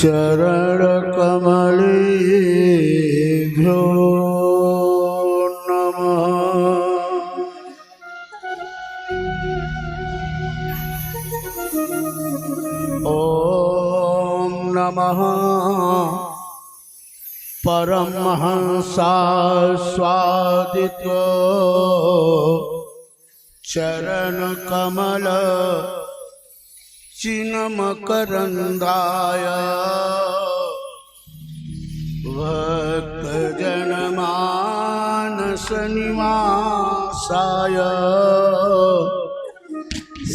चरणकमलेभ्यो नमः। ॐ नमः परमहंसास्वादित चरणकमल चिन्मकरन्दाय भक्तजनमानसनिवासाय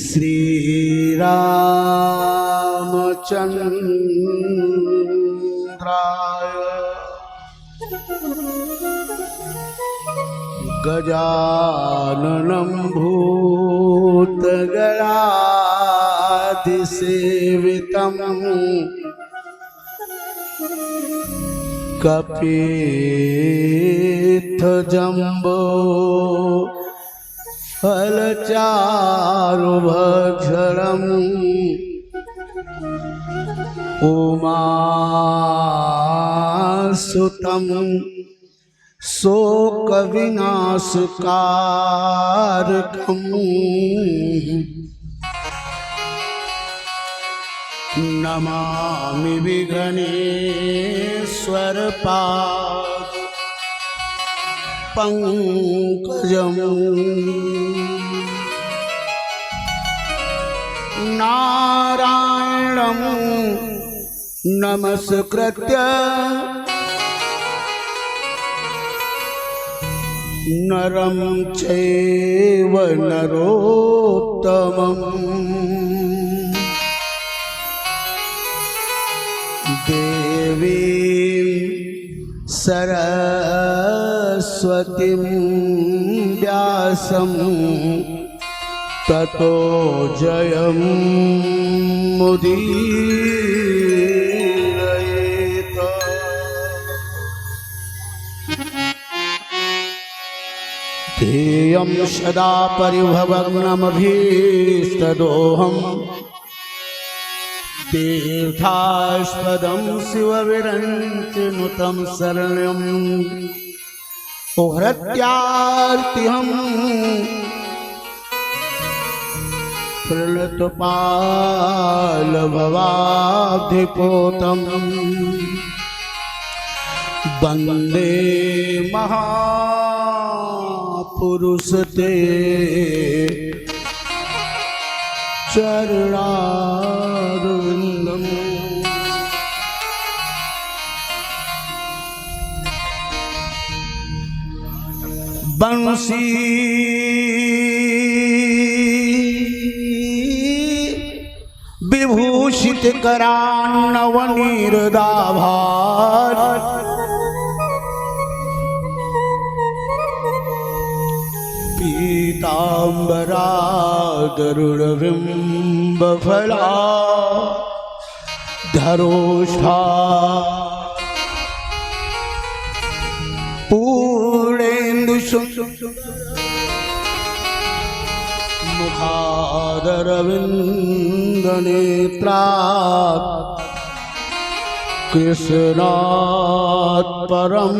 श्रीरामचन्द्राय गजाननं भूतगणाधिसेवितं कपित्थजम्बो फलचारुभक्षणम् उमासुतं शोकविनाशकारकम् नमामि विघ्नेश्वरपाद पंकजम् नारायणं नमस्कृत्य नरं चैव नरोत्तमम् देवीं सरस्वतीं व्यासं ततो जयमुदीरयेत्। ध्येयं सदा परिभवग्नमभीष्टदोहम् तीर्थास्पदं शिवविरञ्चिनुतं शरण्यं उहृत्यार्तिहं प्रलतपालभवाब्धिपोतं वन्दे महापुरुषते चरणारविन्दम्। बंसी विभूषित करान्नवनीरदाभार पीताम्बरा गरुडबिम्बफला धरोष्ठा मुखादरविन्दनेत्रात् कृष्णात् परं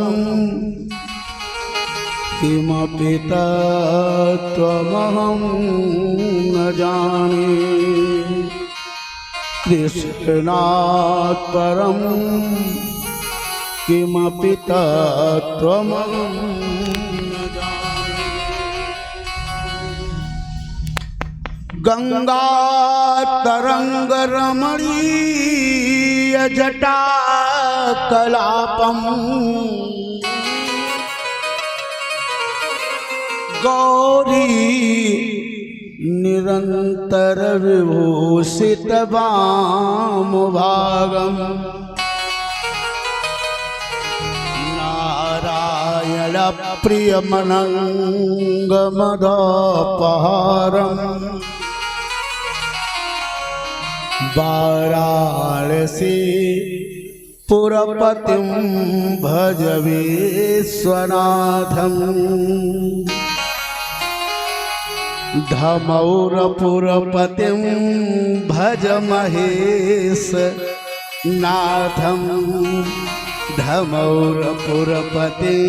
किमपि तत्त्वमहं न जाने। कृष्णात् परं किमपि तत्त्वमहं न जाने। गङ्गातरङ्गरमणीय जटाकलापम् गौरी निरन्तर विभूषित वामभागम् नारायण प्रियमनङ्गमदापहारम् वाराणसी पुरपतिं भज विश्वनाथम् धमौरपुरपतिं भज महेश नाथम धमौरपुरपति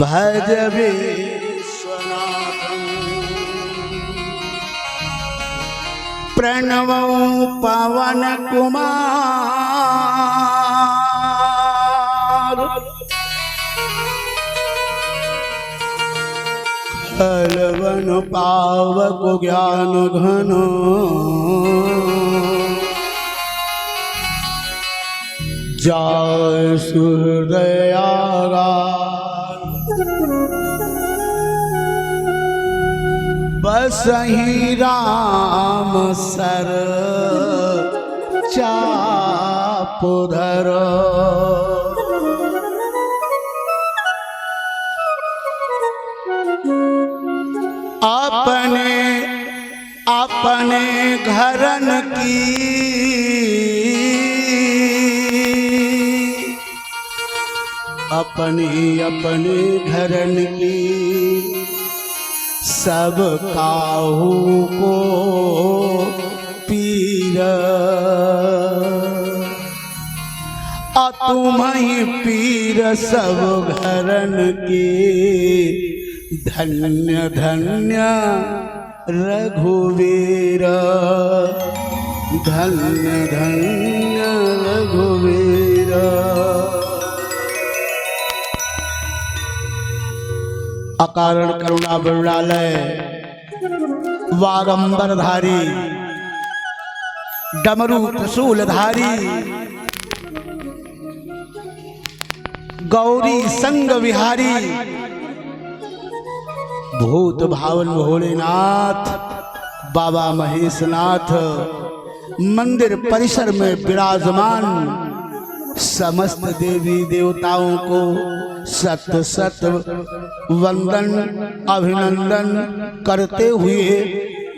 भज विश्वनाथम प्रणवौ पवन कुमार खलवन पावक ज्ञान घन जय सुहृदयागा बसहि राम सर चापुधर अपने अपने घरन की अपने अपने घरन की सब काहू को पीर तुम ही पीर सब घरन की धन्य धन्य रघुवीर धन्य धन्य रघुवीर। अकारण करुणा बरुणालय वागंबरधारी डमरू त्रिशूलधारी गौरी संग विहारी भूत भावन भोलेनाथ बाबा महेशनाथ मंदिर परिसर में विराजमान समस्त देवी देवताओं को सत सत वंदन अभिनंदन करते हुए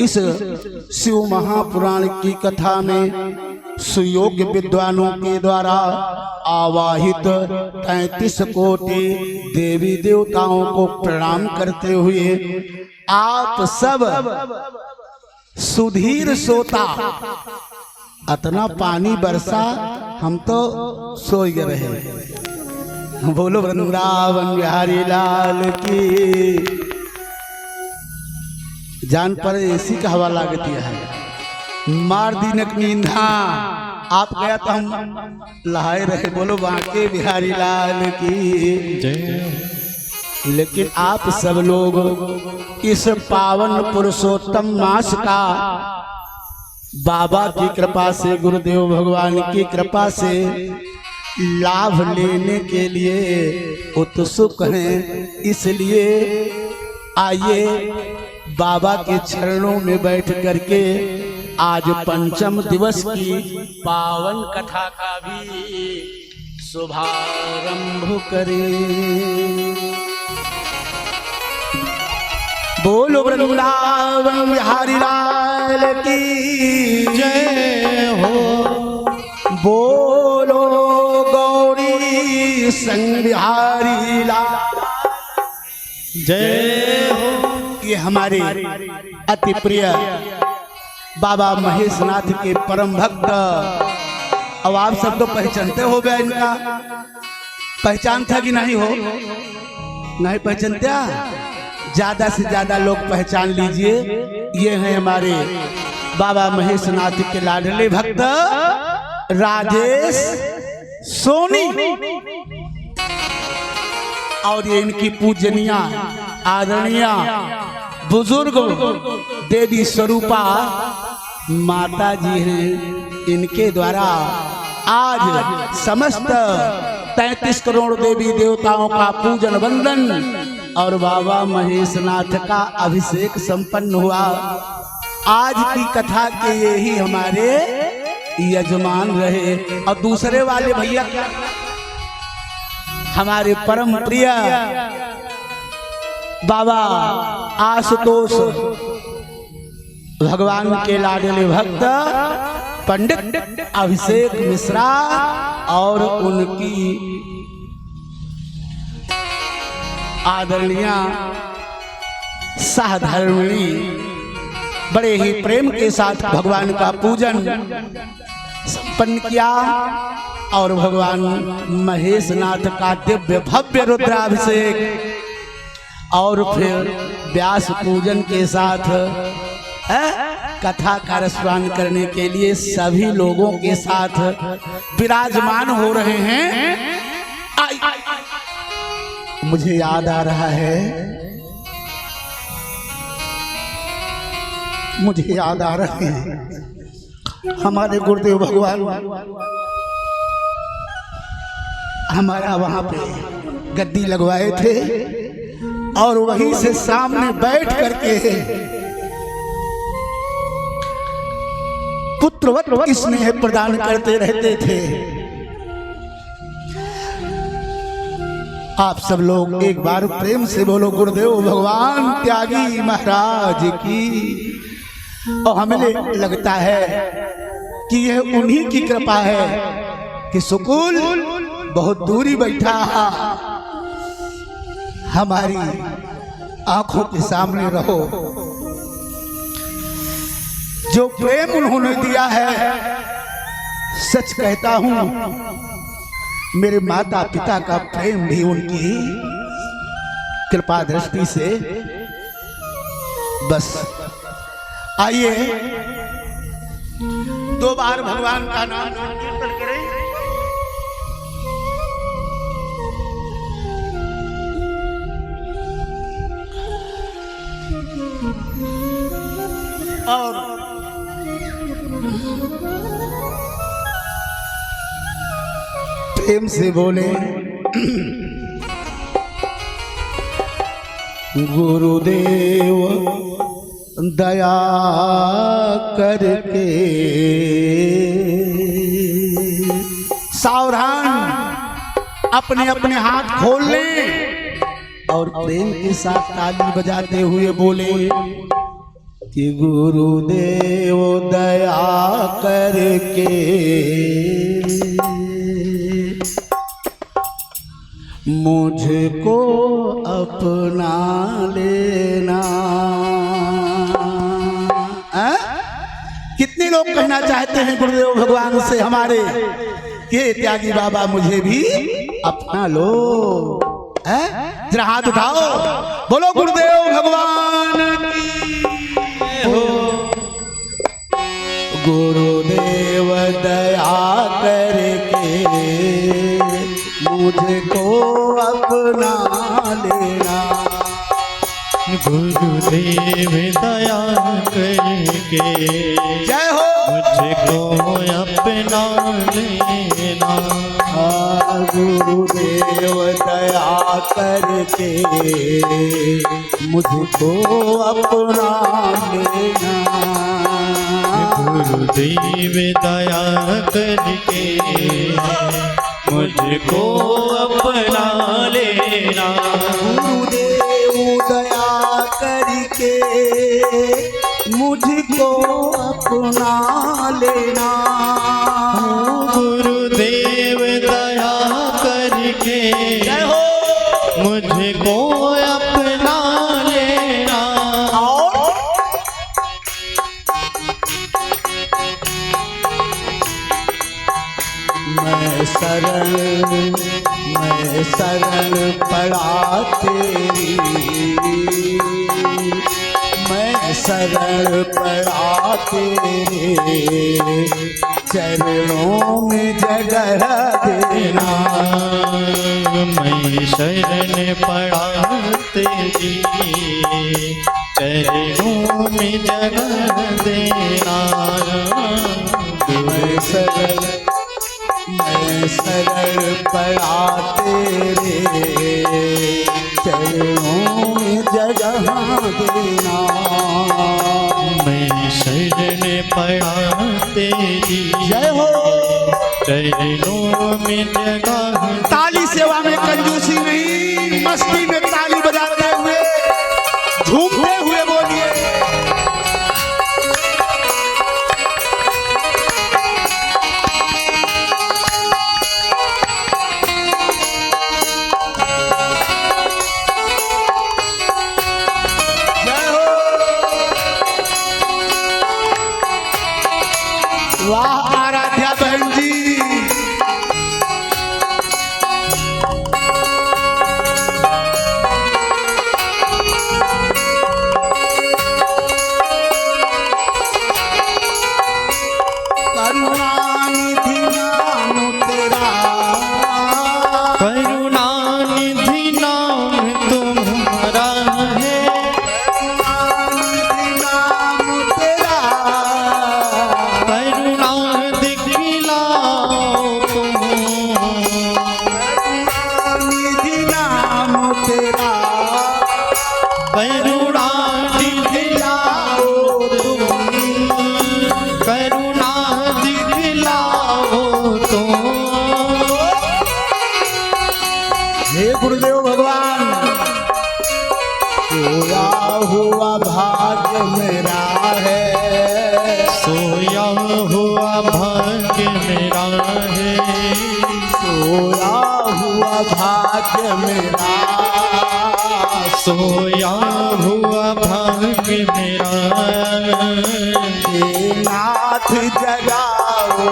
इस शिव महापुराण की कथा में सुयोग्य विद्वानों के द्वारा आवाहित 33 कोटि देवी देवताओं को प्रणाम करते हुए आप सब सुधीर सोता अतना पानी बरसा हम तो सो रहे। बोलो वृंदावन बिहारी लाल की जान पर ऐसी का हवा लागती है मार दीनक नींदा आप गया तो हम लहाए रहे। बोलो बांके बिहारी लाल की जय। लेकिन आप सब लोग इस पावन पुरुषोत्तम मास का बाबा की कृपा से गुरुदेव भगवान की कृपा से लाभ लेने के लिए उत्सुक हैं, इसलिए आइए बाबा के चरणों में बैठ करके आज पंचम दिवस की पावन कथा का भी शुभारंभ करें। बोलो वृंदावन बिहारी लाल की जय हो। बोलो गौरी संग बिहारी लाल जय हो। ये हमारे अति प्रिय बाबा महेशनाथ के परम भक्त। अब आप सब तो पहचानते हो गए इनका, पहचान था कि नहीं हो? नहीं पहचानते? ज्यादा से ज्यादा लोग पहचान लीजिए, ये हैं हमारे बाबा महेशनाथ के लाडले भक्त राजेश सोनी। और ये इनकी पूजनीय आदरणीय बुजुर्ग देवी स्वरूपा माता जी हैं। इनके द्वारा आज समस्त 33 करोड़ देवी देवताओं का पूजन वंदन और बाबा महेशनाथ का अभिषेक संपन्न हुआ। आज की कथा के यही हमारे यजमान रहे। और दूसरे वाले भैया क्या, हमारे परम प्रिय बाबा आशुतोष भगवान के लाडले भक्त पंडित अभिषेक मिश्रा और उनकी आदरणीय सहधर्मिणी बड़े ही प्रेम के साथ भगवान का पूजन संपन्न किया और भगवान महेशनाथ का दिव्य भव्य रुद्राभिषेक और फिर व्यास पूजन के साथ कथा का रसपान करने के लिए सभी लोगों के साथ विराजमान हो रहे हैं। मुझे याद आ रहा है, मुझे याद आ रहे हैं हमारे गुरुदेव भगवान हमारा वहां पे गद्दी लगवाए थे और वहीं से सामने बैठ करके पुत्रवत स्नेह प्रदान करते रहते थे। आप सब लोग एक बार प्रेम से बोलो गुरुदेव भगवान त्यागी महाराज की। और हमें लगता है कि यह उन्हीं की कृपा है कि सुकुल बहुत दूरी बैठा हमारी आंखों के सामने रहो। जो प्रेम उन्होंने दिया है, सच कहता हूं मेरे माता पिता का प्रेम भी उनकी कृपा दृष्टि से। बस आइए 2 बार भगवान का नाम कीर्तन करें। और प्रेम से बोले गुरुदेव दया करके। सावधान, अपने अपने हाथ खोल लें और प्रेम के साथ ताली बजाते हुए बोले कि गुरुदेव दया करके मुझको अपना लेना। कितने लोग कहना चाहते हैं गुरुदेव भगवान से हमारे कि त्यागी बाबा मुझे भी अपना लो। जरा हाथ उठाओ, बोलो गुरुदेव भगवान हो। गुरुदेव दया करके मुझको अपना लेना। गुरुदेव दया करके जय हो मुझको अपना लेना। गुरुदेव दया करके मुझको अपना लेना। गुरुदेव दया करके मुझको अपना लेना। गुरुदेव दया करके मुझको अपना लेना। गुरुदेव दया करके जय हो मुझको अपना लेना। मैं शरण पड़ा तेरी, मैं शरण पड़ा तेरे चरणों में जगह देना। मैं शरण पड़ा तेरी चरणों में जगह देना। मैं शरण पड़ा तेरे चरणों में जगह देना। मैं शरण पड़ा तेरी जय हो चरणों में जगह। ताली सेवा में कंजूसी नहीं, मस्ती में ताली बजाते हुए झूमते हुए बोलिए। वाह आराध्या हुआ भाग्य मेरा है, सोया हुआ भाग्य मेरा, सोया हुआ भाग्य मेरा। हे नाथ जगाओ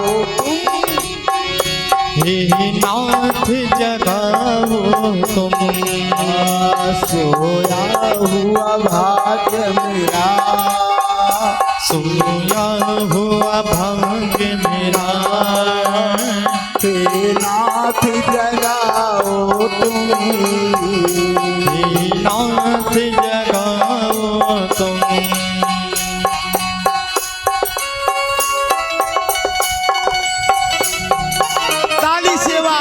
हे नाथ जगाओ तुम, सोया हुआ भाग्य मेरा, सोया हुआ भाग्य मेरा। हे नाथ जगाओ तुम, हे नाथ जगाओ तुम। ताली सेवा।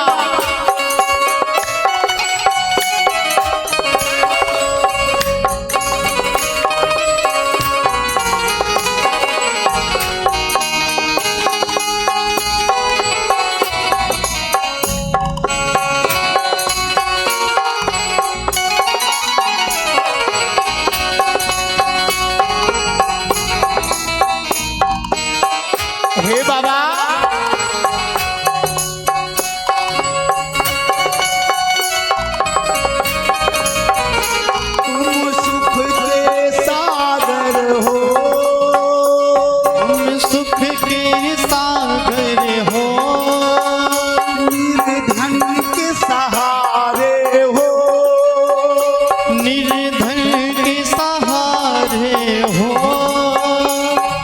हे बाबा, तुम सुख के सागर हो, तुम सुख के सागर हो, निर्धन के सहारे हो, निर्धन के सहारे हो।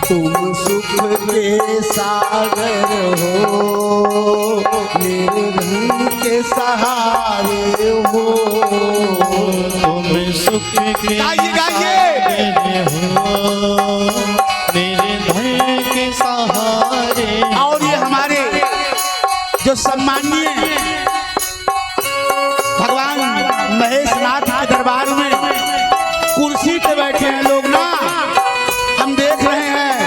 तुम सुख के सागर हो, निर्धन के सहारे हो। तुम सुख के गाइए, गाइए। सागर हो, निर्धन के सहारे। और ये हमारे जो सम्माननीय भगवान महेश नाथ के दरबार में कुर्सी पे बैठे हैं लोग ना, हम देख रहे हैं।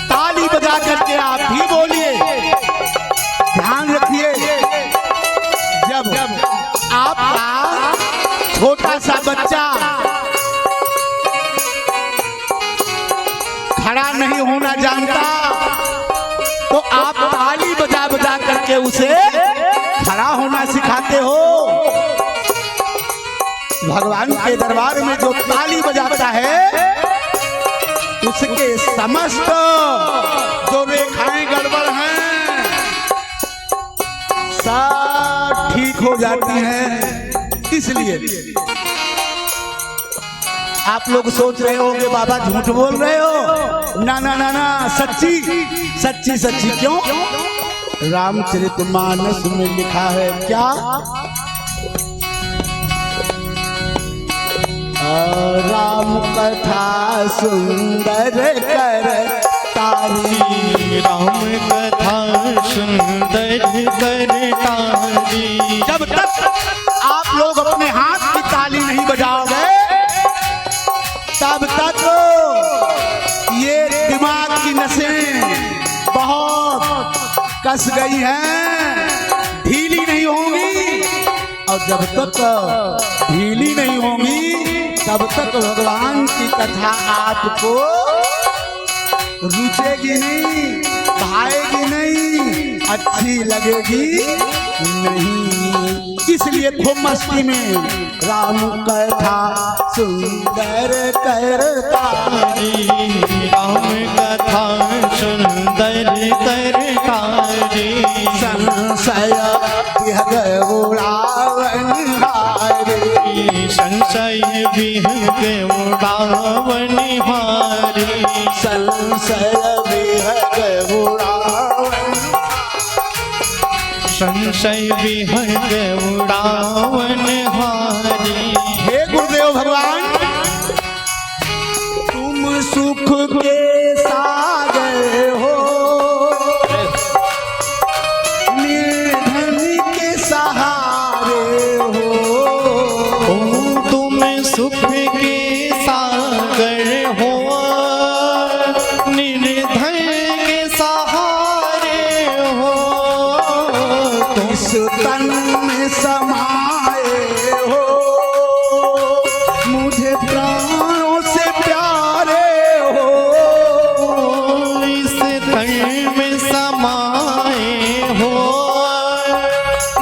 ताली बजा करके आप भी बोलिए, ध्यान रखिए। जब आपका छोटा सा बच्चा खड़ा नहीं होना जानता तो आप ताली बजा बजा करके उसे खड़ा होना सिखाते हो। भगवान के दरबार में जो ताली बजाता है उसके समस्त जो रेखाएं गड़बड़ हैं सब ठीक हो जाती हैं। इसलिए आप लोग सोच रहे होंगे बाबा झूठ बोल रहे हो। ना ना ना ना, सच्ची सच्ची सच्ची। क्यों? रामचरितमानस में लिखा है क्या? राम कथा सुंदर कर तारी, राम कथा सुंदर कर तारी। जब तक आप लोग अपने हाथ की ताली नहीं बजाओगे तब तक ये दिमाग की नसें बहुत कस गई हैं, ढीली नहीं होंगी। और जब तक ढीली नहीं होंगी तब तक भगवान की कथा आपको रुचेगी नहीं, भाएगी नहीं, अच्छी लगेगी नहीं। इसलिए खूब मस्ती में राम कथा सुंदर करता, राम कथा सुंदर कर तारी। संशय विहग उड़ावन हारे, संशय विहग उड़ावन हारी। संशय विहग उड़ावन, संशय विहग उड़ावन हारी। हे गुरुदेव भगवान, तुम सुख के सागर हो, निर्धन के सहारे हो। तुम सुख के सागर हो, निर्धन के सहारे हो। इस तन में समाए हो, मुझे प्राणों से प्यारे हो। इस तन में समाए हो,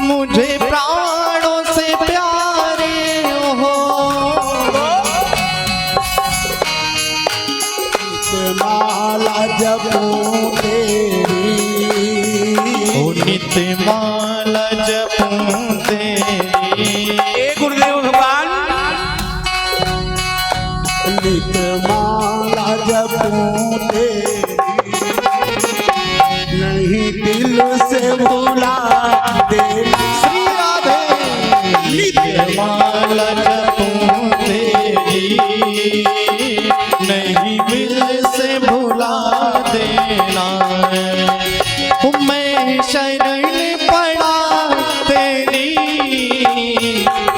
मुझे प्राणों से प्यारे हो। माला जपूं तेरी, ओ नित माला जपूं तेरी। गुरुदेव भगवान, नित माला जपूं तेरी, नहीं दिल से भुला देना। श्री राधे। नित माला जपूं तेरी, नहीं दिल से भुला देना। मैं शरण पड़ा तेरी,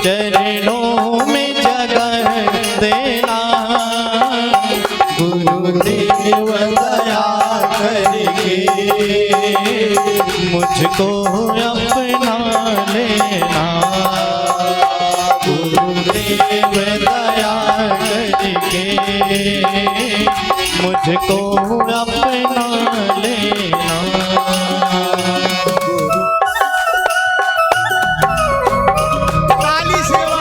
चरणों में जगह देना। गुरुदेव दया करके मुझको अपना लेना। गुरुदेव दया करके मुझको अपना लेना। काली सेवा।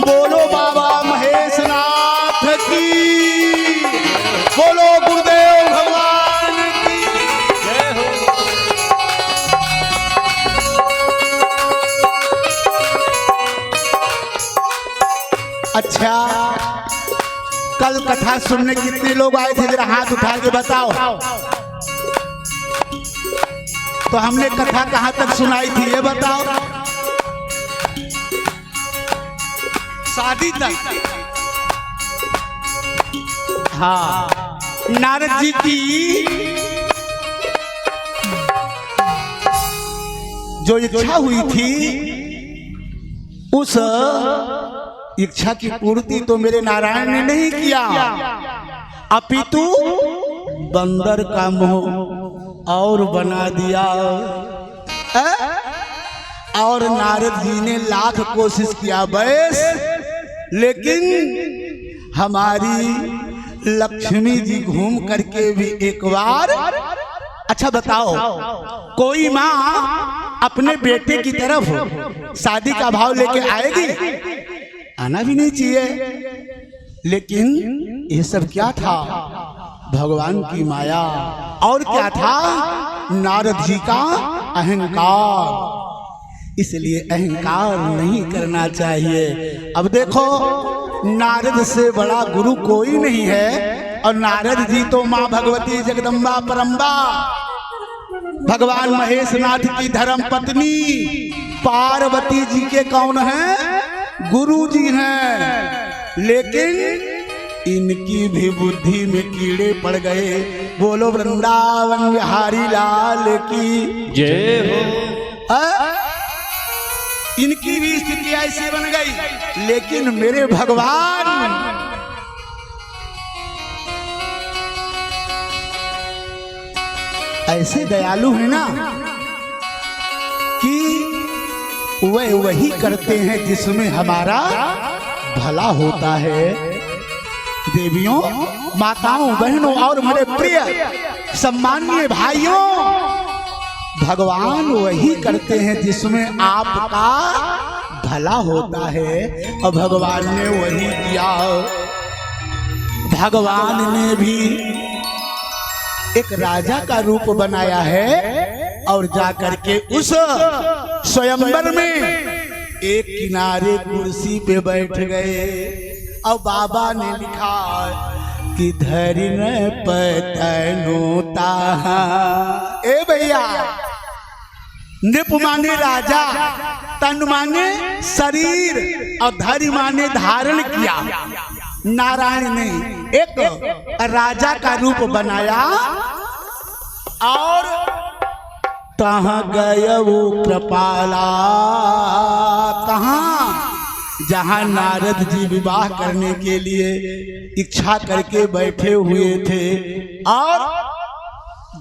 बोलो बाबा महेशनाथ की, बोलो गुरुदेव भगवान की जय हो। अच्छा, कल कथा सुनने कितने लोग आए थे, जरा हाथ उठा के बताओ। तो हमने कथा कहाँ तक सुनाई थी ये बताओ। शादी तक। हाँ, नारद जी की जो इच्छा हुई थी, उस इच्छा की पूर्ति तो मेरे नारायण ने नहीं किया, अपितु बंदर का मुंह और बना दिया। और नारद जी ने लाख कोशिश किया बस, लेकिन हमारी लक्ष्मी जी घूम करके भी एक बार। अच्छा बताओ, कोई माँ अपने बेटे की तरफ शादी का भाव लेके आएगी? आना भी नहीं चाहिए। लेकिन ये सब क्या था? भगवान की माया। और क्या था? नारद जी का अहंकार। इसलिए अहंकार नहीं करना चाहिए। अब देखो, नारद से बड़ा गुरु कोई नहीं है, और नारद जी तो माँ भगवती जगदम्बा परम्बा भगवान महेशनाथ की धर्म पत्नी पार्वती जी के कौन हैं? गुरु जी हैं। लेकिन इनकी भी बुद्धि में कीड़े पड़ गए। बोलो वृंदावन बिहारी लाल की जय हो। इनकी भी स्थिति ऐसी बन गई। लेकिन मेरे भगवान ऐसे दयालु है ना कि वह वही करते हैं जिसमें हमारा भला होता है। देवियों, माताओं, बहनों और मेरे प्रिय सम्माननीय भाइयों, भगवान वही करते हैं जिसमें आपका भला होता है, और भगवान ने वही किया। भगवान ने भी एक राजा का रूप बनाया है, और जाकर के उस स्वयंवर में एक किनारे कुर्सी पे बैठ गए, और बाबा ने लिखा कि धरिन पतनोता। ए भैया, निप माने राजा, तन माने शरीर, और धरि माने धारण किया। नारायण ने एक राजा का रूप बनाया, और तहाँ गए वो कृपाला, कहाँ? जहाँ नारद जी विवाह करने के लिए इच्छा करके बैठे हुए थे और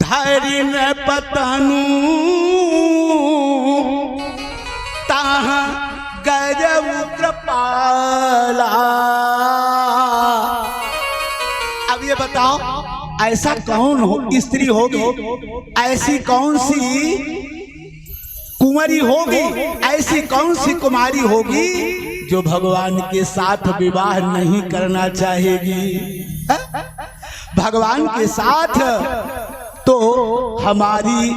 धैर्य न पतनु तहाँ गए वो कृपाला। अब ये बताओ, ऐसा कौन हो स्त्री होगी, ऐसी कौन सी कुंवरी होगी, ऐसी कौन सी कुमारी होगी जो भगवान के साथ विवाह नहीं करना चाहेगी? भगवान के साथ तो हमारी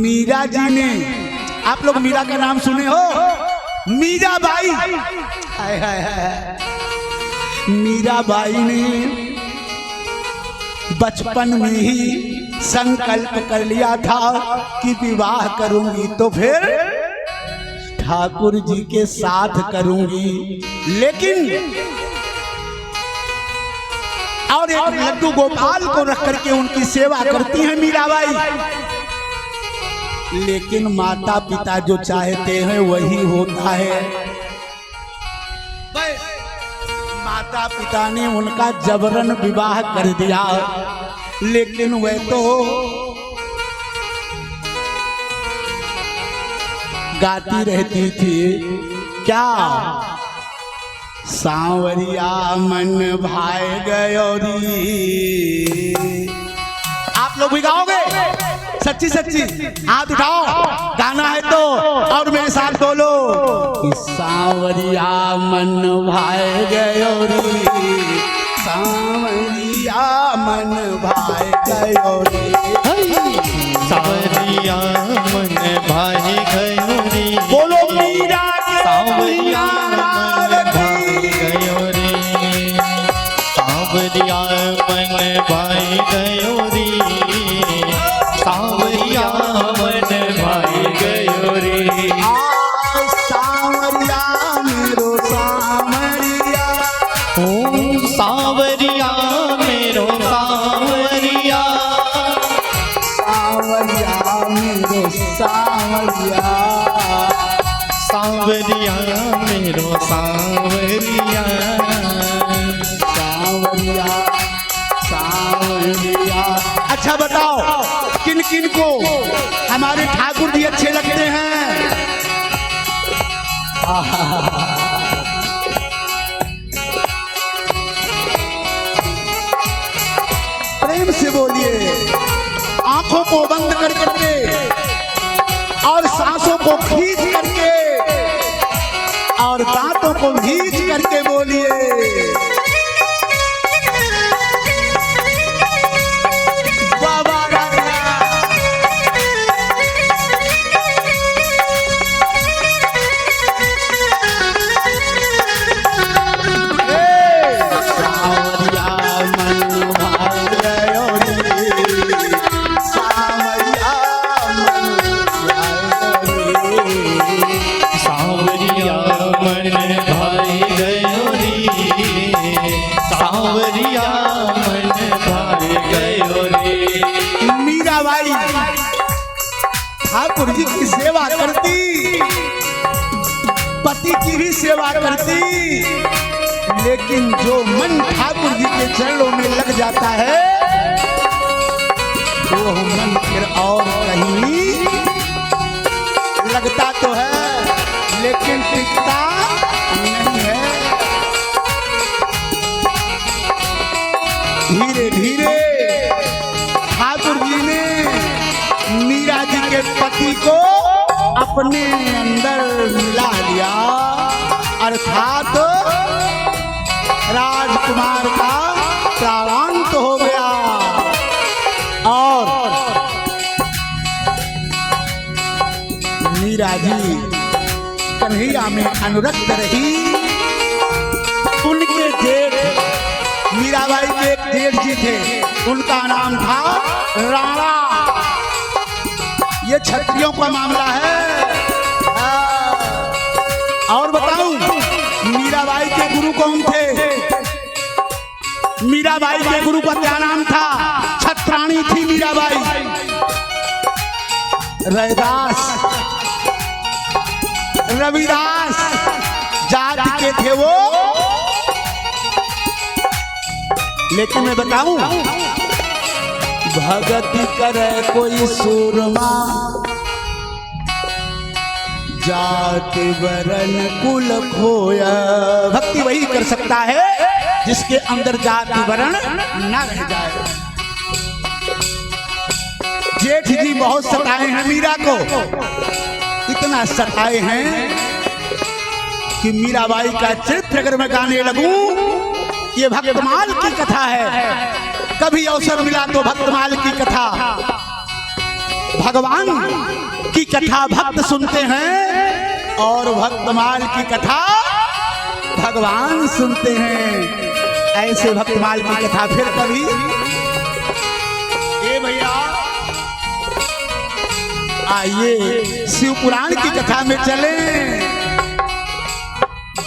मीरा जी ने, आप लोग मीरा का नाम सुने हो? मीराबाई, हाय हाय हाय, मीराबाई ने बचपन में ही संकल्प कर लिया था कि विवाह करूंगी तो फिर ठाकुर जी के साथ करूंगी। लेकिन और एक लड्डू गोपाल को रख करके उनकी सेवा करती हैं मीराबाई। लेकिन माता पिता जो चाहते हैं वही होता है। माता पिता ने उनका जबरन विवाह कर दिया, लेकिन वह तो गाती रहती थी क्या? सांवरिया मन भाई गयोरी। आप लोग भी गाओगे? सच्ची सच्ची हाथ उठाओ, गाना है तो, और मेरे साथ बोलो कि सांवरिया मन भाई गयोरी, सांवरिया मन भाई गयोरी, सांवरिया मन भाई गयोरी। बोलो मीरा सांवरिया मन भाई गयोरी, सांवरिया मन भाई गयोरी, सांवरिया मन भाई गयोरी। सांवरिया मेरो सांवरिया, ओ सांवरिया मेरो सांवरिया, सांवरिया मेरो सांवरिया, सांवरिया मेरो सांवरिया, सांवरिया सांवरिया। अच्छा बताओ, किन किन को हमारे ठाकुर जी अच्छे लगते हैं? प्रेम से बोलिए, आंखों को बंद कर करके और सांसों को खींच करके और दांतों को भींच करके बोलिए, बाबा राजा। सांवरिया मन भाई गयोरी, सांवरिया मन भाई गयोरी, सांवरिया मन भाई गयोरी, सांवरिया मन भाई गयोरी। मीराबाई ठाकुर जी की सेवा करती, पति की भी सेवा करती, लेकिन जो मन ठाकुर जी के चरणों में लग जाता है वो मन फिर और कहीं लगता तो है लेकिन टिकता नहीं है। धीरे धीरे ठाकुर जी ने मीरा जी के पति को अपने अंदर मिला लिया, अर्थात राजकुमार का प्राणांत हो गया। और मीरा जी कन्हैया में अनुरक्त रही। उनके जेठ, मीराबाई के एक जेठ जी थे, उनका नाम था राणा। ये क्षत्रियों का मामला है। और बताऊं, मीराबाई के गुरु कौन थे? मीराबाई के गुरु का क्या नाम था? छत्राणी थी मीराबाई। रैदास रविदास जाति के थे वो। लेकिन मैं बताऊं, भगति करे कोई सूरमा, जाति वरण कुल खोया। भक्ति वही कर सकता है जिसके अंदर जाति वरण न रह जाए। जेठ जी बहुत सताए हैं मीरा को, इतना सताए हैं कि मीराबाई का चरित्र अगर मैं गाने लगूं, ये भक्तमाल की कथा है। कभी अवसर मिला तो भक्तमाल की कथा, भगवान की कथा भक्त सुनते हैं और भक्तमाल की कथा भगवान सुनते हैं। ऐसे भक्तमाल की कथा फिर कभी। ए भैया आइए शिव पुराण की कथा में चले।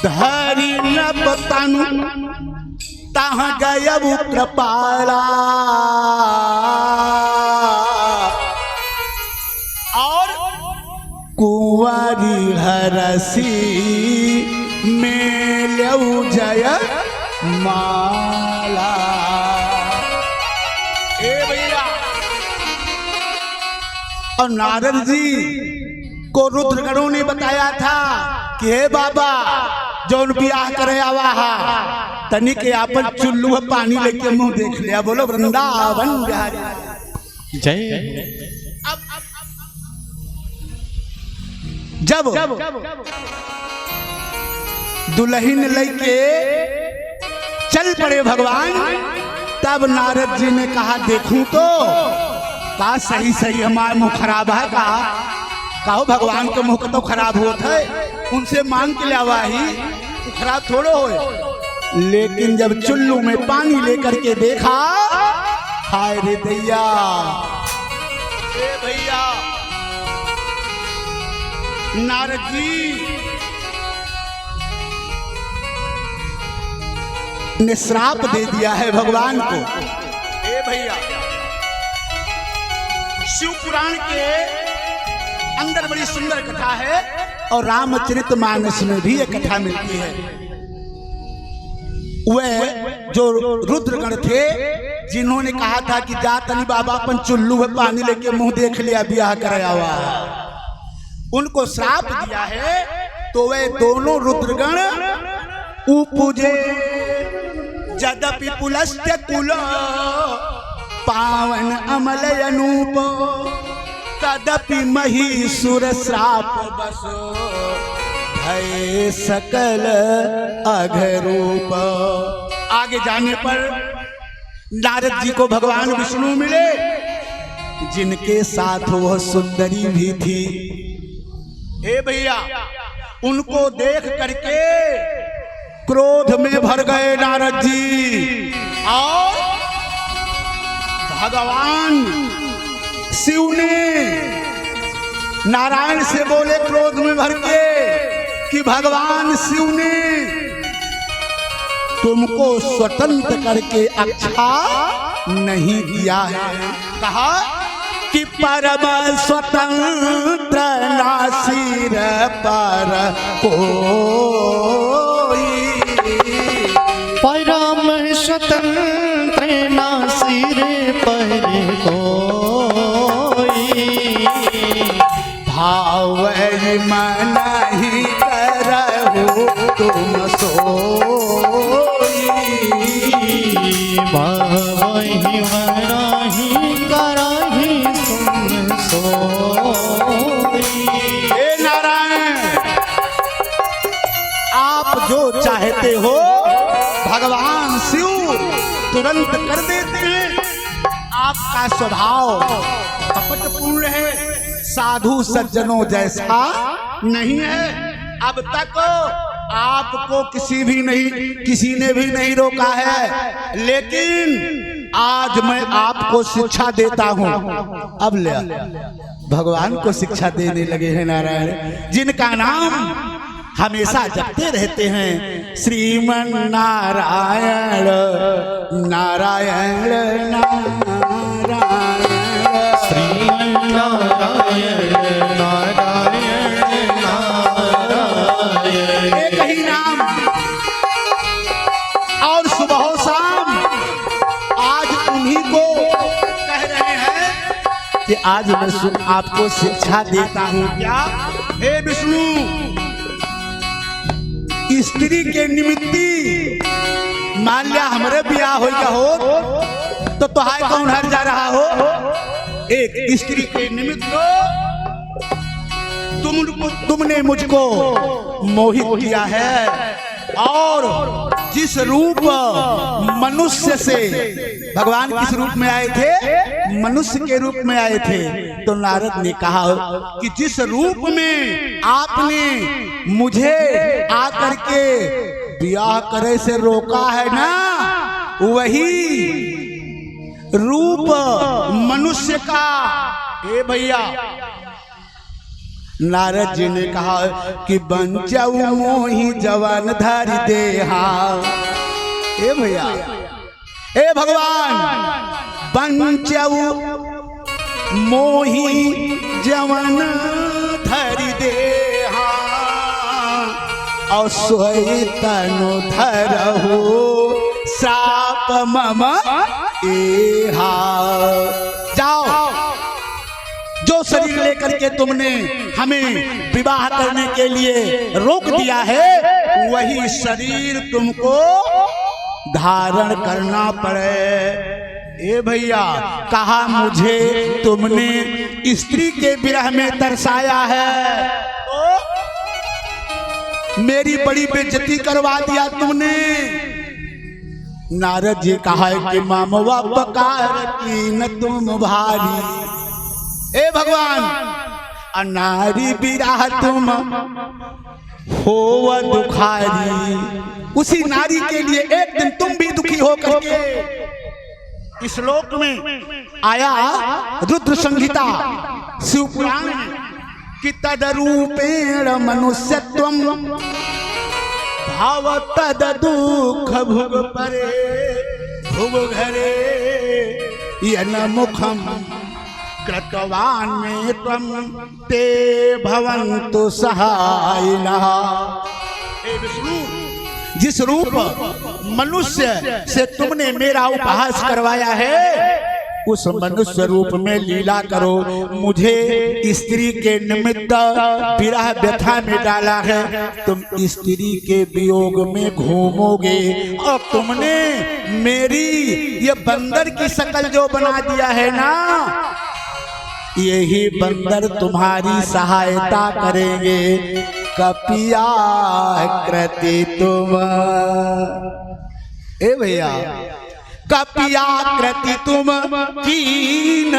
धरी नब तनु तह गयब कृपाला, और कुंवारी हरसी में लऊ जय माला। ए भैया, और नारद जी को रुद्रगणों ने बताया था कि हे बाबा जौन बियाह करे आवा तनिक आपन चुल्लू पानी लेके मुंह देख लिया। बोलो वृंदावन बिहारी जय। जब दुल्हन लेके चल पड़े भगवान, तब नारद जी ने कहा देखूं तो का सही सही हमारा मुंह खराब है। कहो भगवान के मुंह तो खराब होता है, उनसे मांग के लावा ही तो खराब थोड़ो हो। लेकिन जब चुल्लू में पानी लेकर के देखा, हाय रे दैया, ए भैया नारद जी ने श्राप दे दिया है भगवान को। ए भैया, शिव पुराण के अंदर बड़ी सुंदर कथा है और रामचरितमानस में भी ये कथा मिलती है। वह जो रुद्रगण थे जिन्होंने कहा था कि जा तनी बाबा अपन चुल्लू में पानी लेके मुंह देख लिया बियाह कराया हुआ, उनको श्राप दिया है। तो वे दोनों रुद्रगण उपजे जदपि पुलस्त्य कुल पावन अमल अनूप, तदपि महीसुर श्राप बस भय सकल अघरूप। आगे जाने पर नारद जी को भगवान विष्णु मिले, जिनके साथ वह सुंदरी भी थी। ए भैया, उनको देख करके क्रोध में भर गए नारद जी, और भगवान शिव ने नारायण से बोले क्रोध में भर के कि भगवान शिव ने तुमको स्वतंत्र करके अच्छा नहीं दिया है। कहा कि परम स्वतंत्र नासिर पर कोई, परम स्वतंत्र नासिर पर कोई, भाव मन ही करहु तुम सोई, भाव ही मनाही कराही तुम सोई। हे नारायण, आप जो चाहते हो भगवान शिव तुरंत कर देते हैं। आपका स्वभाव कपटपूर्ण है, साधु सज्जनों जैसा नहीं है। अब तक आपको किसी ने भी नहीं रोका है, लेकिन आज मैं आपको शिक्षा देता हूं। अब ले भगवान को शिक्षा देने लगे हैं नारायण, जिनका नाम हमेशा जपते रहते हैं, श्रीमन नारायण नारायण नारायण, श्रीमन नारायण नारायण नारायण। एक ही नाम और सुबह शाम आज उन्हीं को कह रहे हैं कि आज मैं आपको शिक्षा देता हूं। क्या? हे विष्णु, स्त्री के निमित्ती मान लिया हमरे ब्याह हो गया हो तो तोहार कौन हर जा रहा हो? एक स्त्री के निमित्त तुमने मुझको मोहित किया है और जिस रूप मनुष्य से भगवान किस रूप में आए थे? मनुष्य के रूप में आए थे। तो नारद ने कहा कि जिस रूप में आपने मुझे आकर के ब्याह करे से रोका है ना, वही रूप मनुष्य का। ए भैया, नारद जी ने कहा कि बंचऊ मोहि जवान धरि देहा। ए भैया, ए भगवान, बंचऊ मोहि जवान धरि देहा और सोई तनु धरहु श्राप मम एहा। जाओ, जो शरीर लेकर के तुमने हमें विवाह करने के लिए रोक दिया है, वही शरीर तुमको धारण करना पड़े। ए भैया, कहा मुझे तुमने स्त्री के विरह में तरसाया है तो मेरी बड़ी बेइज्जती करवा दिया तुमने। नारद जी कहा कि मामवा पकार की न तुम भारी। ए भगवान, अनारी बिरह तुम होव दुखारी। उसी नारी के लिए एक दिन तुम भी दुखी हो करके इस श्लोक में आया रुद्र संहिता शिव पुराण में कि तदरूपेण मनुष्यत्वं भाव तद दुख भुग परे भुग घरे यन मुखम कृतवान में त्वं ते भवन्तु सहायिनः। हे विष्णु, जिस रूप मनुष्य से तुमने मेरा उपहास करवाया है, उस मनुष्य रूप में लीला करो। मुझे स्त्री के निमित्त विरह व्यथा में डाला है, तुम स्त्री के वियोग में घूमोगे और तुमने मेरी ये बंदर की शक्ल जो बना दिया है ना, यही बंदर तुम्हारी सहायता करेंगे। कपिया कृति तुम। ए भैया, कपिया कृति तुम कीन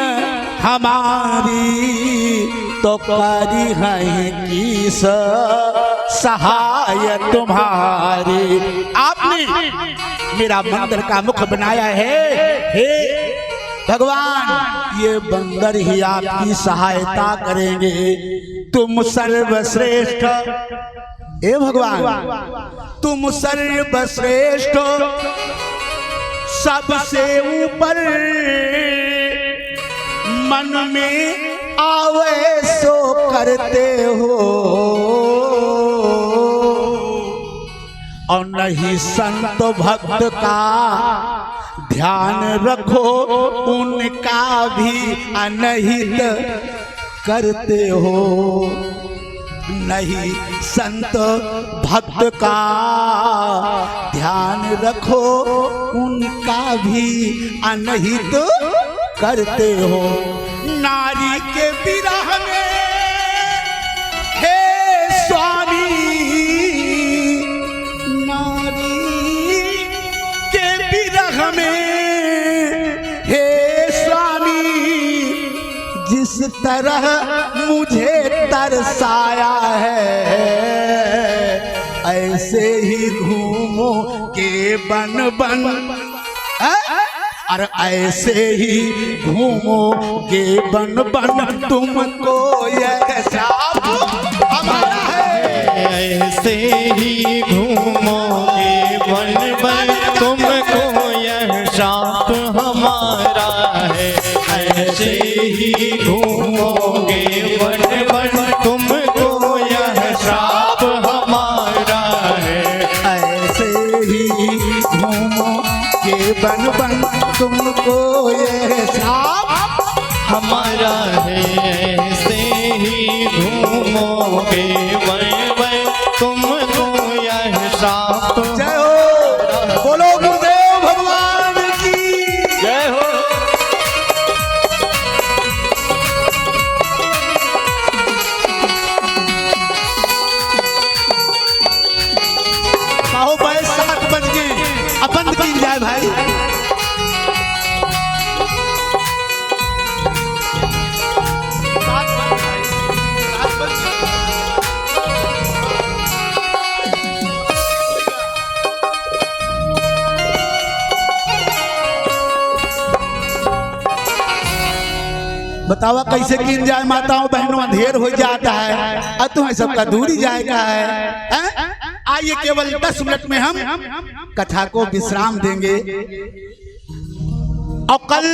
हमारी तो करी है किस सहाय तुम्हारी। आपने मेरा बंदर का मुख बनाया है, हे भगवान, ये बंदर ही आपकी सहायता करेंगे। तुम सर्वश्रेष्ठ, हे भगवान, तुम सर्वश्रेष्ठ, सबसे ऊपर मन में आवे सो करते हो और नहीं संत भक्त का ध्यान रखो, उनका भी अनहित करते हो। नहीं संत भक्त का ध्यान रखो, उनका भी अनहित करते हो। नारी के विरह में हे स्वामी, नारी के विरह में हे स्वामी, जिस तरह मुझे तरसाया है, ऐसे ही घूमो के बन बन, और ऐसे ही घूमो के बन बन, तुमको यह श्राप हमारा है। ऐसे ही घूमोगे बन बन, तुमको यह श्राप हमारा है। ऐसे ही घूम बन बन तुमको ये साथ हमारा है से ही घूमोगे वे वे तुमको यह साथ। जय हो, बोलो गुरुदेव भगवान की जय हो। कहो भाई 7 बज गए, अब बंद की जाए भाई। बतावा कैसे गिन जाए माताओं बहनों, अंधेर हो जाता है और तुम्हें सबका दूरी जाएगा है। आइए केवल 10 मिनट में हम कथा को विश्राम देंगे और कल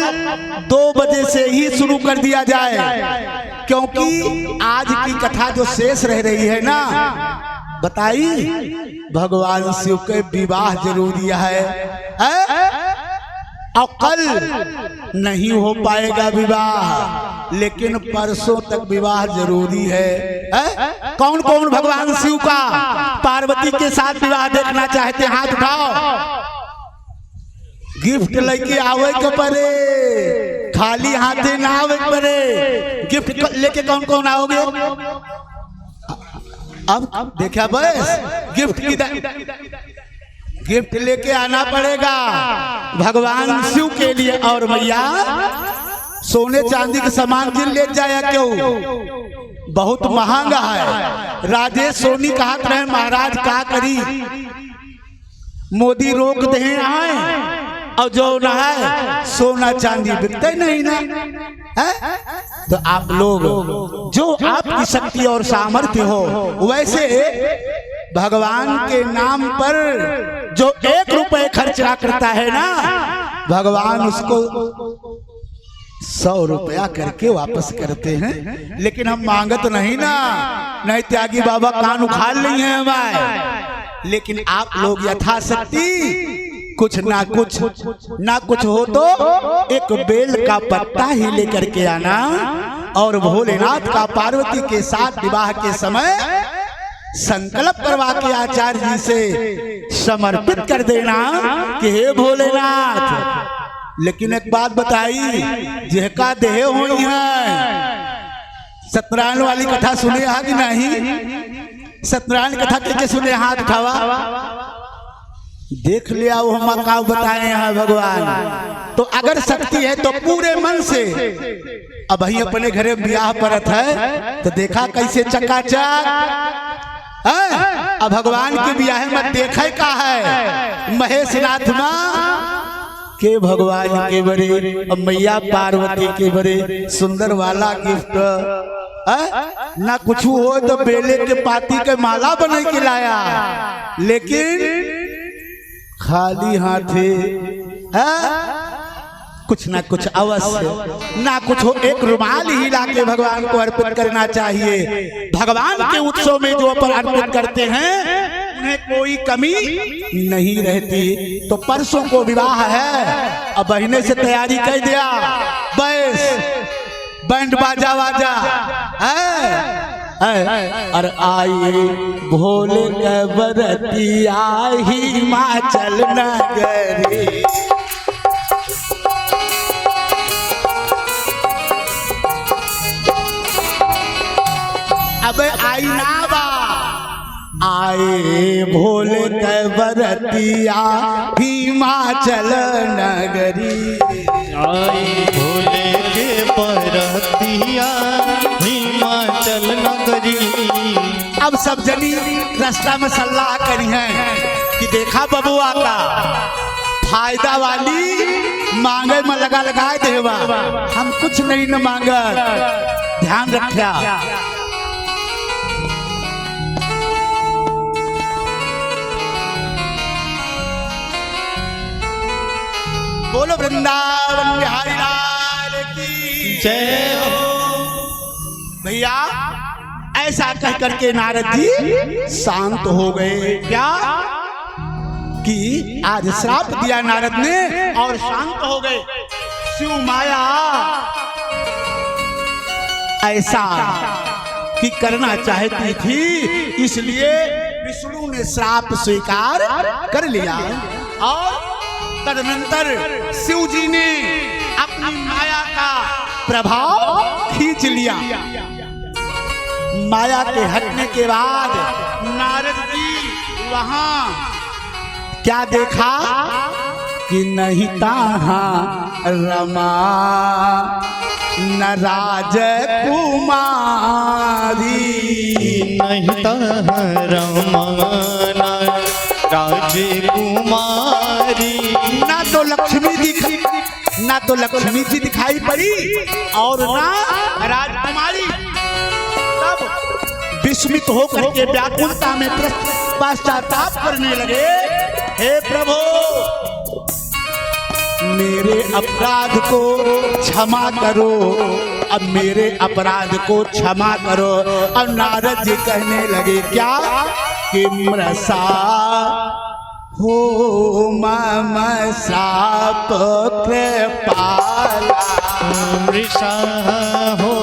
2 बजे से ही शुरू कर दिया जाए, क्योंकि आज की कथा जो शेष रह रही है ना, बताई भगवान शिव के विवाह जरूरी है और कल नहीं हो पाएगा विवाह, लेकिन परसों तक विवाह जरूरी है। कौन कौन भगवान शिव का पार्वती के साथ विवाह देखना चाहते हैं, हाथ उठाओ। गिफ्ट लेके आवे के परे, खाली हाथे ना आवे के परे। गिफ्ट लेके कौन कौन आओगे? अब देखा बस, गिफ्ट लेके आना पड़ेगा भगवान शिव के लिए। और भैया सोने चांदी के सामान जिन ले जाया क्यों, बहुत महंगा है। राजेश सोनी कहा रहे महाराज का करी, मोदी रोक दे आए और जो न है सोना चांदी बिकते नहीं ना है? तो आप लोग जो आपकी शक्ति और सामर्थ्य हो, वैसे भगवान के नाम पर जो 1 रुपए खर्चा करता है ना, भगवान उसको 100 रुपया करके वापस करते हैं। लेकिन हम मांगत नहीं ना, नहीं त्यागी बाबा कान उखाड़ ली है हमारे। लेकिन आप लोग यथाशक्ति कुछ ना कुछ हो तो एक बेल का पत्ता ही लेकर के आना और भोलेनाथ का पार्वती के साथ विवाह के समय संकल्प करवा के आचार्य जी से समर्पित कर देना कि हे भोलेनाथ। लेकिन एक बात बताई, जेहका देह हुई है, सत्यनारायण वाली कथा सुने है कि नहीं? सत्यनारायण कथा के सुने, हाथ उठावा। देख लिया वो हम का बताए हैं भगवान। तो अगर शक्ति है तो पूरे मन से, अब ही अपने घरे ब्याह परत है तो देखा कैसे चकाचक। अब भगवान के ब्याह में देखे का है, महेश नाथ माँ के भगवान के बड़े मैया पार्वती के बड़े सुंदर वाला गिफ्ट। ना कुछ हो तो बेले के पाती के माला बना के लाया, लेकिन खाली हाथे कुछ ना कुछ अवश्य, ना कुछ हो एक रुमाल ही लाके भगवान को अर्पित करना चाहिए। भगवान के उत्सव में जो अपन अर्पित करते हैं उन्हें कोई कमी नहीं रहती। तो परसों को विवाह है, अब महीने से तैयारी कर दिया, बस बैंड बाजा वाजा है। और आइए भोले के बरतिया हिमाचल नगरी, अब आई ना बा, आए भोले के बरतिया हिमाचल नगरी, आए भोले के बरतिया हिमाचल नगरी। अब सब जनी रास्ता में सलाह करी है कि देखा बबुआ का फायदा वाली मांगे में लगा लगाए देवा, हम कुछ नहीं न मांगा, ध्यान रखा। बोलो वृंदावन बिहारी लाल की जय हो। भैया ऐसा कह करके नारद जी शांत हो गए। क्या कि आज श्राप दिया नारद ने और शांत हो गए। शिव माया ऐसा कि करना चाहती थी, इसलिए विष्णु ने श्राप स्वीकार कर लिया और तदनंतर शिव जी ने अपनी माया का प्रभाव खींच लिया। माया के हटने के बाद नारद जी वहां क्या देखा कि नहीं तहाँ रमा न राजकुमारी, नहीं तहाँ रमा न राजकुमारी, ना तो लक्ष्मी जी दिखाई पड़ी और ना राजकुमारी। तब विस्मित होकर के व्याकुलता में पश्चाताप करने लगे, हे प्रभु मेरे अपराध को क्षमा करो, अब मेरे अपराध को क्षमा करो। और नारद जी कहने लगे क्या कि मृषा हो मम श्राप कृपाला, मृषा हो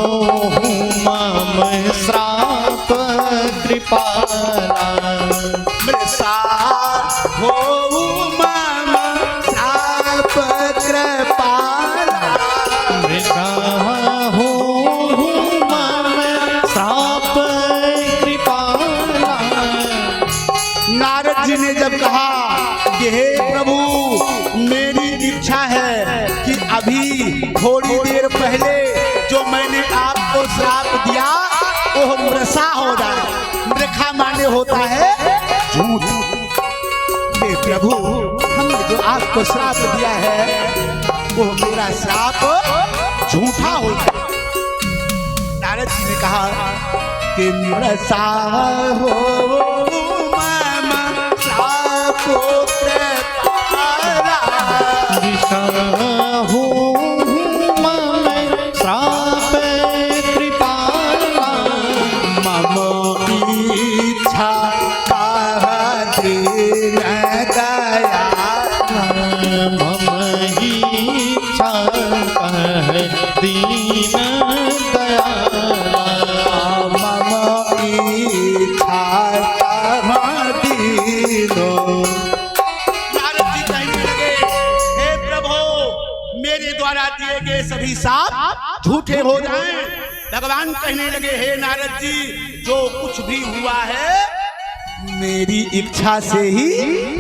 मम श्राप कृपाला, मृषा हो मम श्राप कृपाला, मृषा हो मम श्राप कृपाला। नारद जी ने जब कहा कि हे प्रभु मेरी इच्छा है कि अभी थोड़ी देर पहले जो मैंने आपको श्राप दिया वो मृषा हो जाए। मृखा माने होता है झूठ। हे प्रभु हमने जो आपको श्राप दिया है वो मेरा श्राप झूठा हो जाए। नारद जी ने कहा कि मृषा हो मम श्राप कृपाला, मृषा हो मम श्राप कृपाला, मम इच्छा कह दीन दयाला, मम इच्छा कह दीन दयाला, मम इच्छा कह दीनो। नारद जी कहने लगे, हे प्रभु मेरे द्वारा दिए गए सभी शाप झूठे हो जाएं। भगवान कहने लगे, हे नारद जी जो कुछ भी हुआ है मेरी इच्छा से ही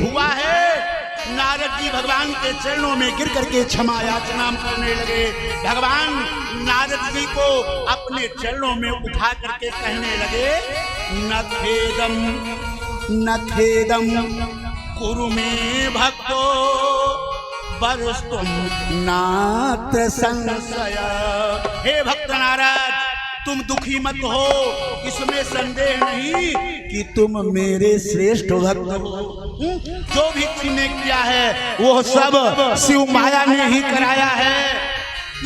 हुआ है। नारद जी भगवान के चरणों में गिर करके क्षमा याचना करने लगे। भगवान नारद जी को अपने चरणों में उठा करके कहने लगे, न खेदम कुरु में भक्तो वरस्तुम नात्र संशय। हे भक्त नारद तुम दुखी मत हो, इसमें संदेह नहीं कि तुम मेरे श्रेष्ठ भक्त हो। जो भी तुमने किया है वो सब शिव माया ने ही कराया है।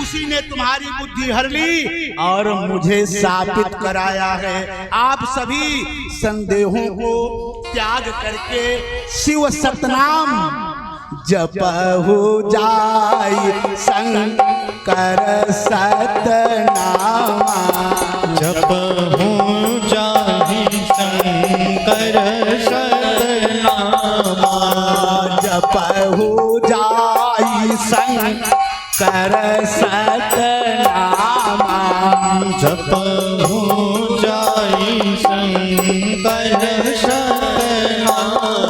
उसी ने तुम्हारी बुद्धि हर ली और मुझे साबित कराया है। आप सभी संदेहों को त्याग करके शिव सतनाम जपहु जाई शंकर सतनामा, जपहु जाहि शंकर सतनामा, जपहु जाई शंकर सतनामा, जपहु जाहि शंकर सतनामा।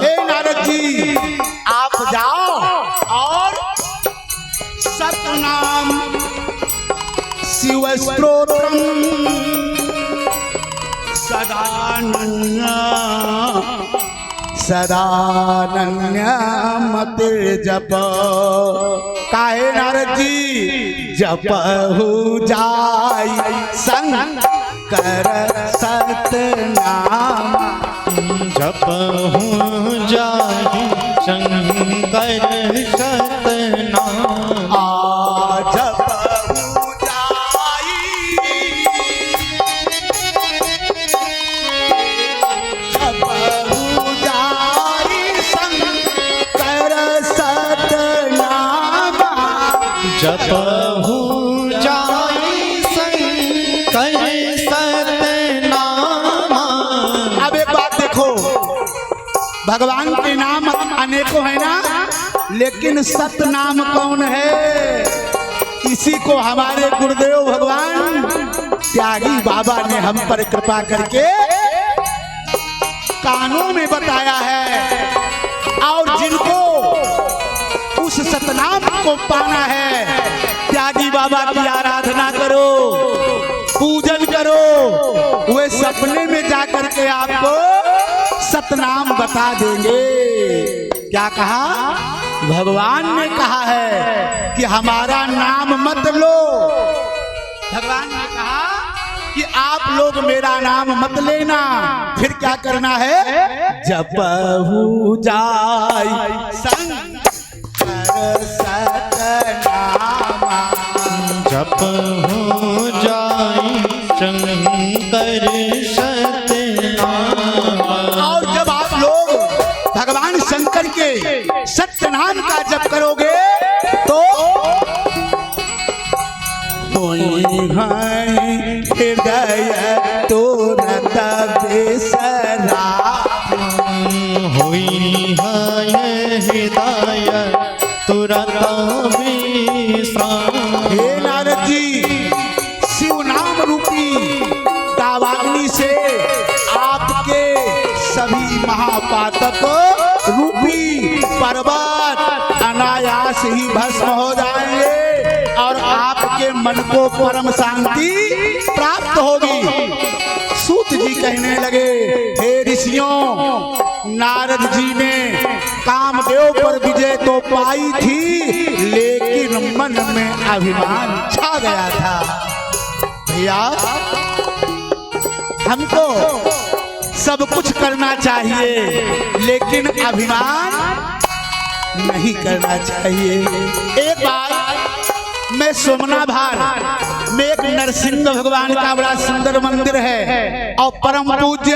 हे नारद जी आप जाओ और सतनाम शिव स्तोत्रम सदानन्य मतिर जप। काहे नारद जी जपहु जाई शंकर सतनाम, जपहु जाहि शंकर सतनामा, जपहु जाई शंकर जपहु जाई शंकर सतनामा। अब एक बात देखो, भगवान के नाम अनेकों है ना, लेकिन सत नाम कौन है? इसी को हमारे गुरुदेव भगवान त्यागी बाबा ने हम पर कृपा करके कानों में बताया है। और जिनको उस सतनाम को पाना है, त्यागी बाबा की आराधना करो, पूजन करो, वे सपने में जाकर के आपको सतनाम बता देंगे। क्या कहा? भगवान ने कहा है कि हमारा नाम मत लो। भगवान ने कहा कि आप लोग मेरा नाम मत लेना। फिर क्या करना है? जपहु जाई शंकर सतनामा। जपहु जाई शंकर सतनामा। और जब आप लोग भगवान शंकर के सत्य नाम का जप करोगे तो हृदय तुरंत बेसरा होई है हृदय तुरंत विश्राम। हे नारद जी, शिव नाम रूपी दावाग्नि से आपके सभी महापातक रूपी पर्वत अनायास ही भस्म हो जाएंगे और आपके मन को परम शांति प्राप्त होगी। सूत जी कहने लगे, हे ऋषियों, नारद जी ने कामदेव पर विजय तो पाई थी, लेकिन मन में अभिमान छा गया था। भैया, हमको सब कुछ करना चाहिए, लेकिन अभिमान नहीं करना चाहिए। एक बार मैं सोमना भार में एक नरसिंह भगवान का बड़ा सुंदर मंदिर है और परम पूज्य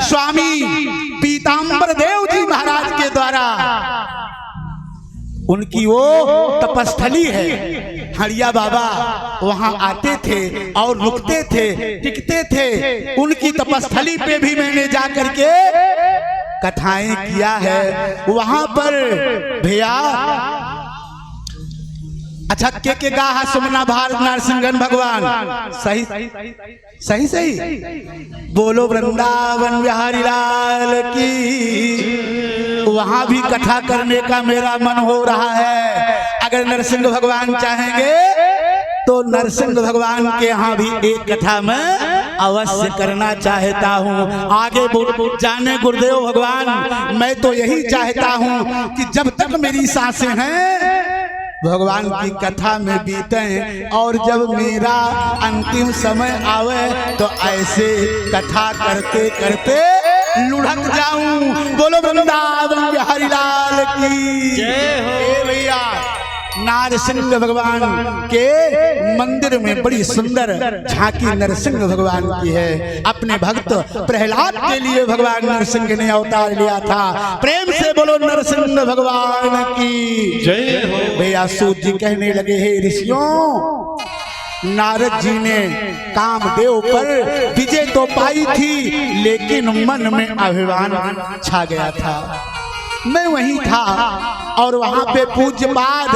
स्वामी पीताम्बर देव जी महाराज के द्वारा उनकी वो तपस्थली है, हरिया बाबा वहां आते थे और रुकते थे, टिकते थे। उनकी तपस्थली पे भी मैंने जाकर के कथाएं किया है। वहां पर भैया अच्छा के गाहा सुमना भारत नरसिंहन भगवान सही सही सही बोलो वृंदावन बिहारी लाल की। वहां भी कथा करने का मेरा मन हो रहा है। अगर नरसिंह भगवान चाहेंगे तो नरसिंह भगवान के यहाँ भी एक कथा मैं अवश्य करना चाहता हूँ। आगे जाने गुरुदेव भगवान, मैं तो यही चाहता हूँ कि जब तक मेरी सांसें हैं भगवान की कथा में बीते, और जब मेरा अंतिम समय आवे तो ऐसे कथा करते करते लुढ़क जाऊं। बोलो वृंदावन बिहारी लाल की जय हो। भैया, नरसिंह भगवान के मंदिर में बड़ी सुंदर झांकी नरसिंह भगवान की है। अपने भक्त प्रहलाद के लिए भगवान नरसिंह ने अवतार लिया था। प्रेम से बोलो नरसिंह भगवान की जय हो। भैया, सूत जी कहने लगे, हे ऋषियों, नारद जी ने कामदेव पर विजय तो पाई थी, लेकिन मन में अभिमान छा गया था। मैं वहीं था और वहां पे पूज्यपाद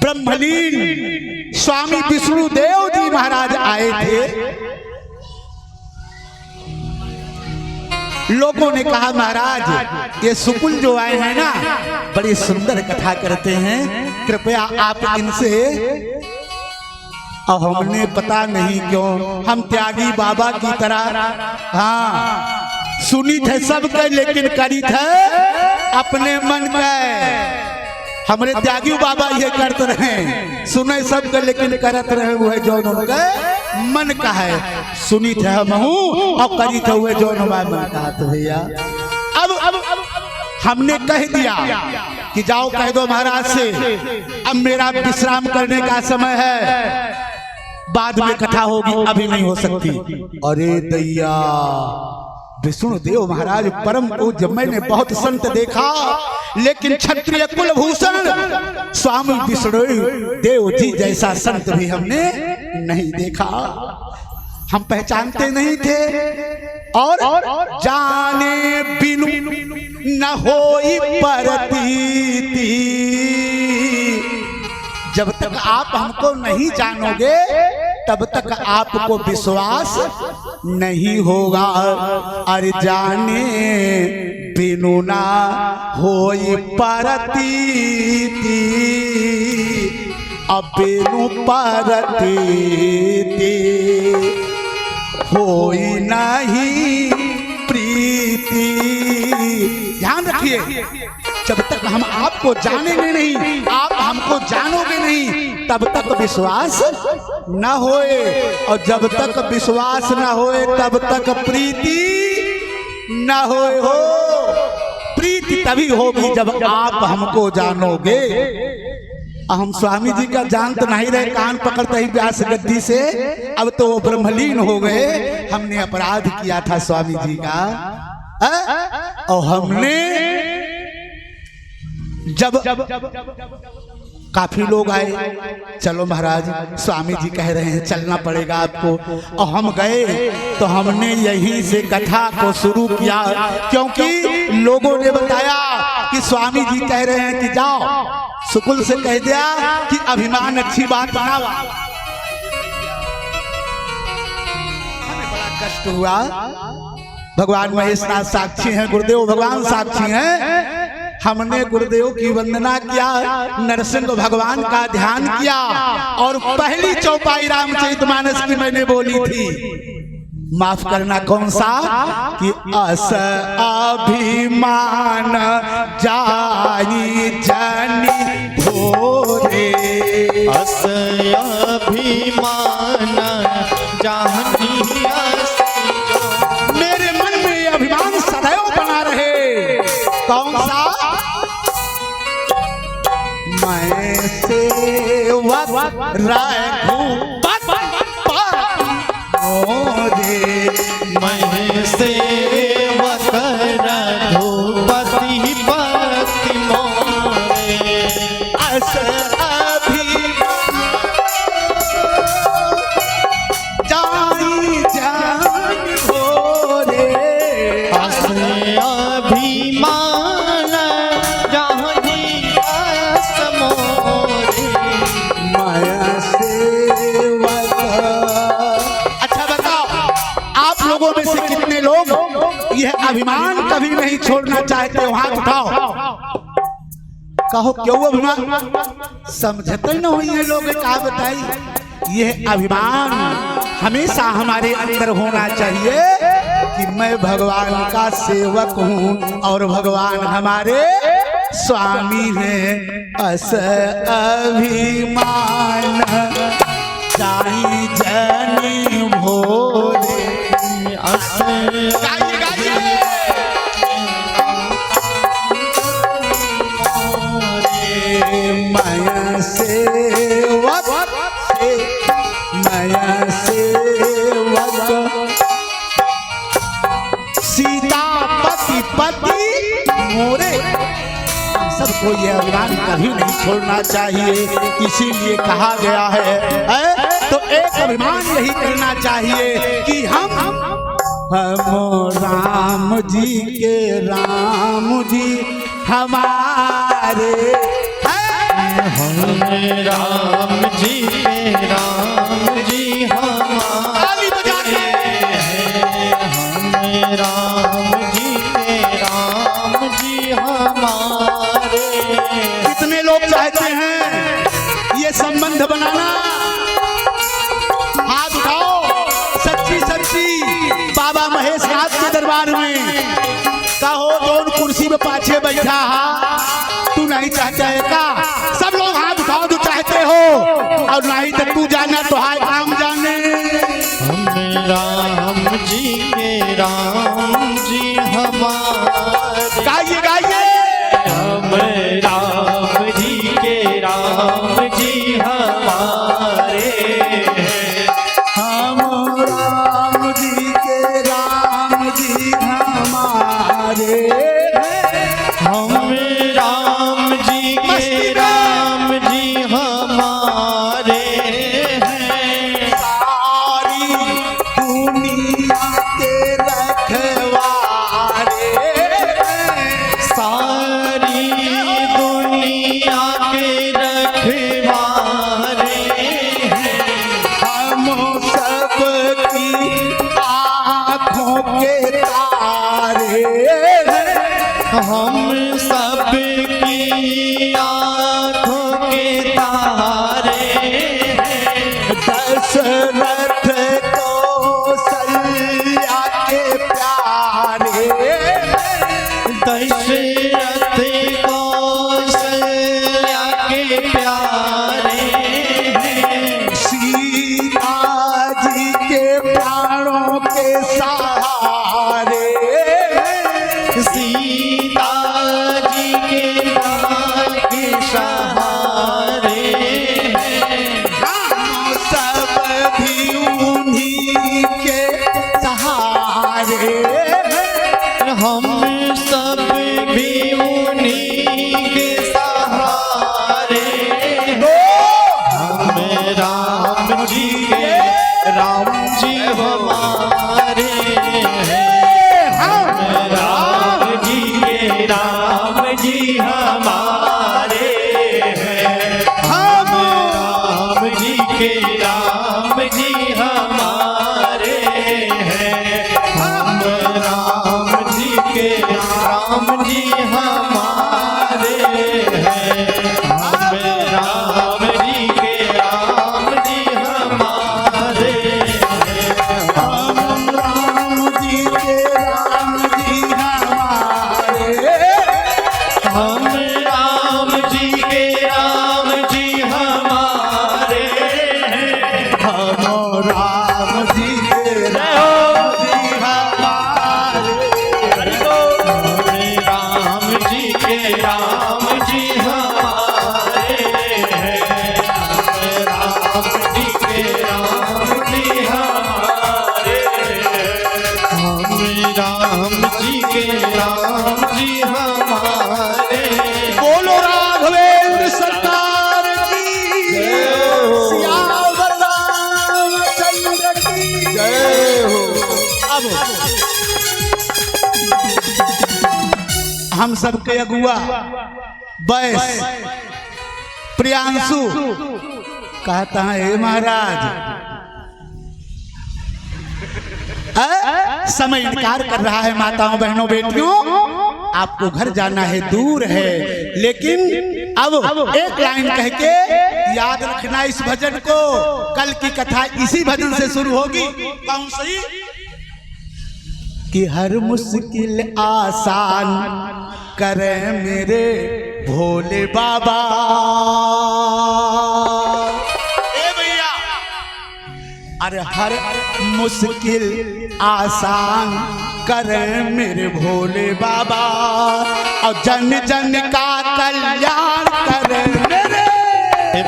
ब्रह्मलीन स्वामी विष्णु देव जी महाराज आए थे। लोगों ने कहा, महाराज ये सुकुल जो आए हैं ना, बड़ी सुंदर कथा करते हैं, कृपया आप इनसे। और हमने पता नहीं क्यों हम त्यागी बाबा की तरह हाँ सुनी थे सबके, लेकिन करी थे अपने मन के। हमारे त्यागी बाबा ये करते रहे, सुने सबके लेकिन करत रहे हुए जो उनके मन का है। सुनी थे हम और करी थे हुए जो हमारे मन का। तो भैया अब हमने कह दिया कि जाओ कह दो महाराज से, अब मेरा विश्राम करने का समय है, बाद में कथा होगी, अभी नहीं हो सकती। अरे दैया, विष्णु देव महाराज परम पूज्य, मैंने बहुत संत देखा लेकिन क्षत्रिय कुलभूषण स्वामी विष्णु देव जी जैसा संत भी हमने नहीं देखा। हम पहचानते नहीं थे और जाने बिनु न होई परतीति। जब तक आप हमको नहीं जानोगे तब तक आपको विश्वास नहीं होगा। अरे जाने बिनु ना होई परतीति, अब बिनु परतीति होई नहीं प्रीति। ध्यान रखिए, जब तक हम आपको जानेंगे नहीं, आप हमको जानोगे नहीं, तब तक विश्वास न होए, और जब तक विश्वास न होए तब तक प्रीति न होए। हो प्रीति तभी होगी जब आप हमको जानोगे। हम स्वामी जी का जान तो नहीं रहे, कान पकड़ते ही व्यास गद्दी से, अब तो वो ब्रह्मलीन हो गए। हमने अपराध किया था स्वामी जी का, और हमने जब काफी लोग आए, चलो महाराज स्वामी जी कह रहे हैं चलना पड़ेगा आपको, और हम गए तो हमने यहीं से कथा को शुरू किया, क्योंकि लोगों ने बताया कि स्वामी जी कह रहे हैं कि जाओ सुकुल से कह दिया कि अभिमान अच्छी बात ना। हमें बड़ा कष्ट हुआ। भगवान महेशनाथ साक्षी हैं, गुरुदेव भगवान साक्षी हैं। हमने गुरुदेव की वंदना किया, नरसिंह भगवान का ध्यान किया, और पहली चौपाई रामचरितमानस की मैंने बोली थी, माफ करना कौन सा, कि अस अभिमान जानी जनी भोरे। अस अभिमान जानी मेरे मन में अभिमान सदैव बना रहे। कौन सा, मैं सेवक मैं सेवक रघुपति पति मोरे। अस जानी जान भोरे। अस अभिमान जानी अस मोरे। माया सेवक। अच्छा बताओ, आप लोगों में से कितने लोग यह अभिमान कभी नहीं छोड़ना चाहते हो? हाथ उठाओ। कहो क्यों अभिमान? समझते न हो ये लोग, क्या बताई, यह अभिमान हमेशा हमारे अंदर होना चाहिए कि मैं भगवान का सेवक हूँ और भगवान हमारे स्वामी हैं। अस अभिमान जाई जनी भोरे। अस गाइए गाइए। माया सेवक माया सेवक सीता पति पति मोरे। सबको यह अभिमान कभी नहीं छोड़ना चाहिए, इसीलिए कहा गया है तो एक अभिमान यही करना चाहिए कि हम राम जी के राम जी हमारे। हम राम जी के राम जी हमारे। हम राम जी के राम जी हमारे। कितने लोग चाहते हैं ये संबंध बनाना? हाथ उठाओ। सच्ची सच्ची बाबा महेशनाथ के दरबार में कहो, जो कुर्सी में पाछे बैठा हा, तू नहीं चाहता है का? सब लोग हाथ उठाओ जो चाहते हो, और नहीं तो तू जाना तो हाय काम जाने। हम राम जी के राम जी हमारे। गाइए गाइए। हम राम जी के राम जी हमारे। हम राम जी के राम जी हमारे। हम हम सब की आँखों के तारे दशरथ कौशल्या के प्यारे दशरथ कौशल्या के प्यारे सीता जी के प्राणों के सहारे सीता जी के प्राण के सहारे हम सब भी उन्हीं के सहारे हम सब भी उन्हीं के सहारे हम राम जी हमारे हैं हम राम जी हमारे हैं हम राम जी हमारे हैं हम राम जी हमारे हैं हम राम जी हमारे हम राम जी हमारे हम राम जी हमारे हम राम जी हमारे राम जी हमारे हैं राम जी हमारे हम राम जी हमारे बोलो राघवेंद्र सरकार की सियावर रामचंद्र की जय हो। अब हम सबके अगुआ बैस प्रियांशु कहता है हे महाराज समय इनकार कर रहा है माताओं बहनों बेटियों आपको घर जाना है दूर है लेकिन अब एक लाइन कह के याद रखना इस भजन को कल की कथा इसी भजन से शुरू होगी कौन सी कि हर मुश्किल आसान करे मेरे भोले बाबा ए भैया अरे हर मुश्किल आसान करे मेरे भोले बाबा और जन जन का कल्याण करे मेरे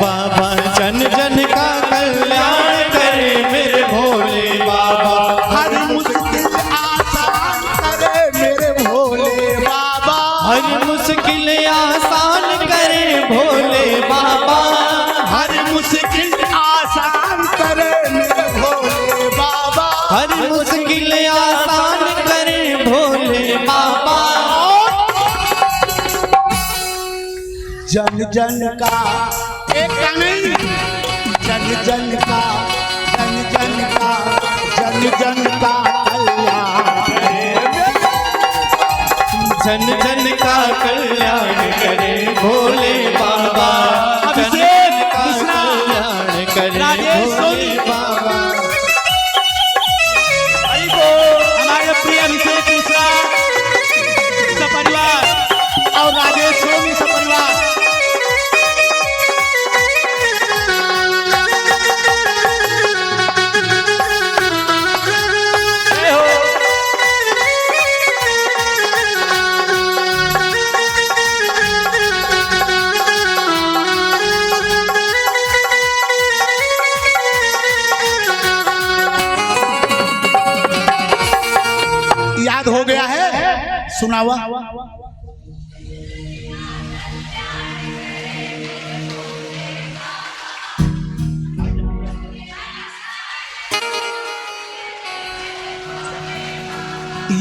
बाबा जन जन का कल्याण करे मेरे भोले बाबा हर मुश्किल आसान करे मेरे भोले बाबा हर मुश्किल आसान करे भोले बाबा हर मुश्किल आसान करे मेरे भोले बाबा हर मुश्किल आसान करे भोले बाबा जन जन का एक का नहीं जन जन का जन जन का जन जन का कल्याण करे जन जन का कल्याण करे भोले बाबा जन अभिषेक जन का मिश्रा, कल्याण करे राजेश भोले सोनी, बाबा हमारे प्रिय अभिषेक मिश्रा सपरिवार और राजेश सोनी सपरिवार याद हो गया है सुनावा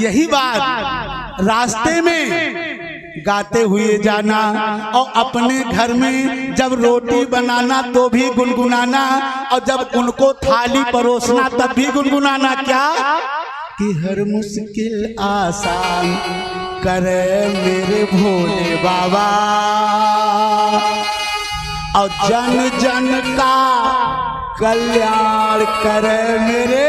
यही बात रास्ते में गाते हुए जाना और अपने घर में जब रोटी बनाना तो भी गुनगुनाना और जब उनको थाली परोसना तब भी गुनगुनाना क्या कि हर मुश्किल आसान करे मेरे भोले बाबा और जन जन का कल्याण करे मेरे।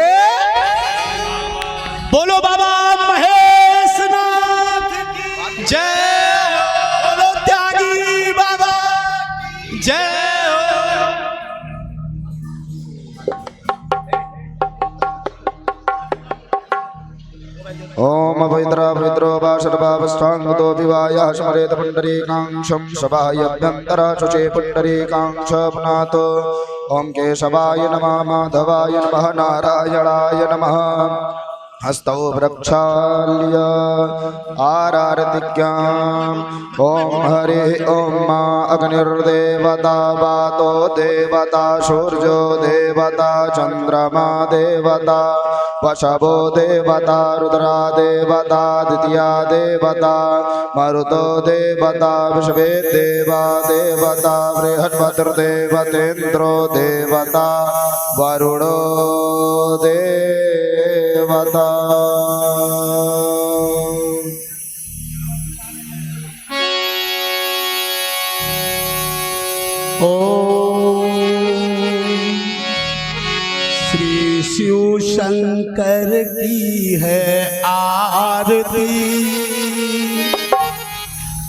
बोलो बाबा महेशनाथ की जय बोलो त्यागी बाबा जय ओम पवित्र पवित्रो वा सर्वावस्थांगतो विवायः स्मरेत पुंडरीकाक्षं सभायभ्यन्तरा शुचे पुंडरीकाक्ष पुनात्। ओम केशवाय नमः माधवाय नमः नारायणाय नमः। हस्तौ प्रक्षाल्य आरारतिज्ञाम् ओम हरे ओम मा अग्निर्देवता वातो देवता सूर्यो देवता चंद्रमा देवता वशवो देवता रुद्रा देवता द्वितीया देवता मरुतो देवता विश्वे देवा देवता बृहस्पतिर्देवतेन्द्रो देवता वरुणो देवता। श्री शिव शंकर की है आरती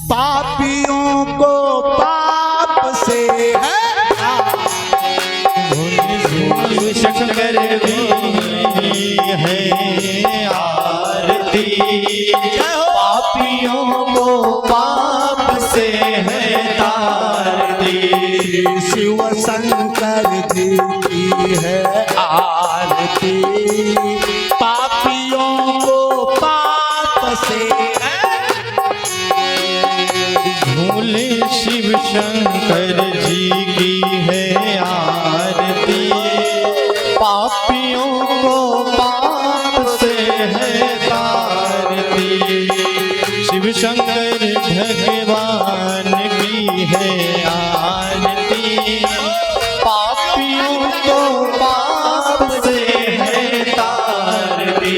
पापियों को पाप से है शंकर की है आरती पापियों को पाप से है तारती। शिव शंकर जी की है आरती पापियों को पाप से भोले शिव शंकर जी की है आरती पापियों को पाप से है तारती। शिव शंकर भगवान की है आरती पापियों को पाप से है तारती।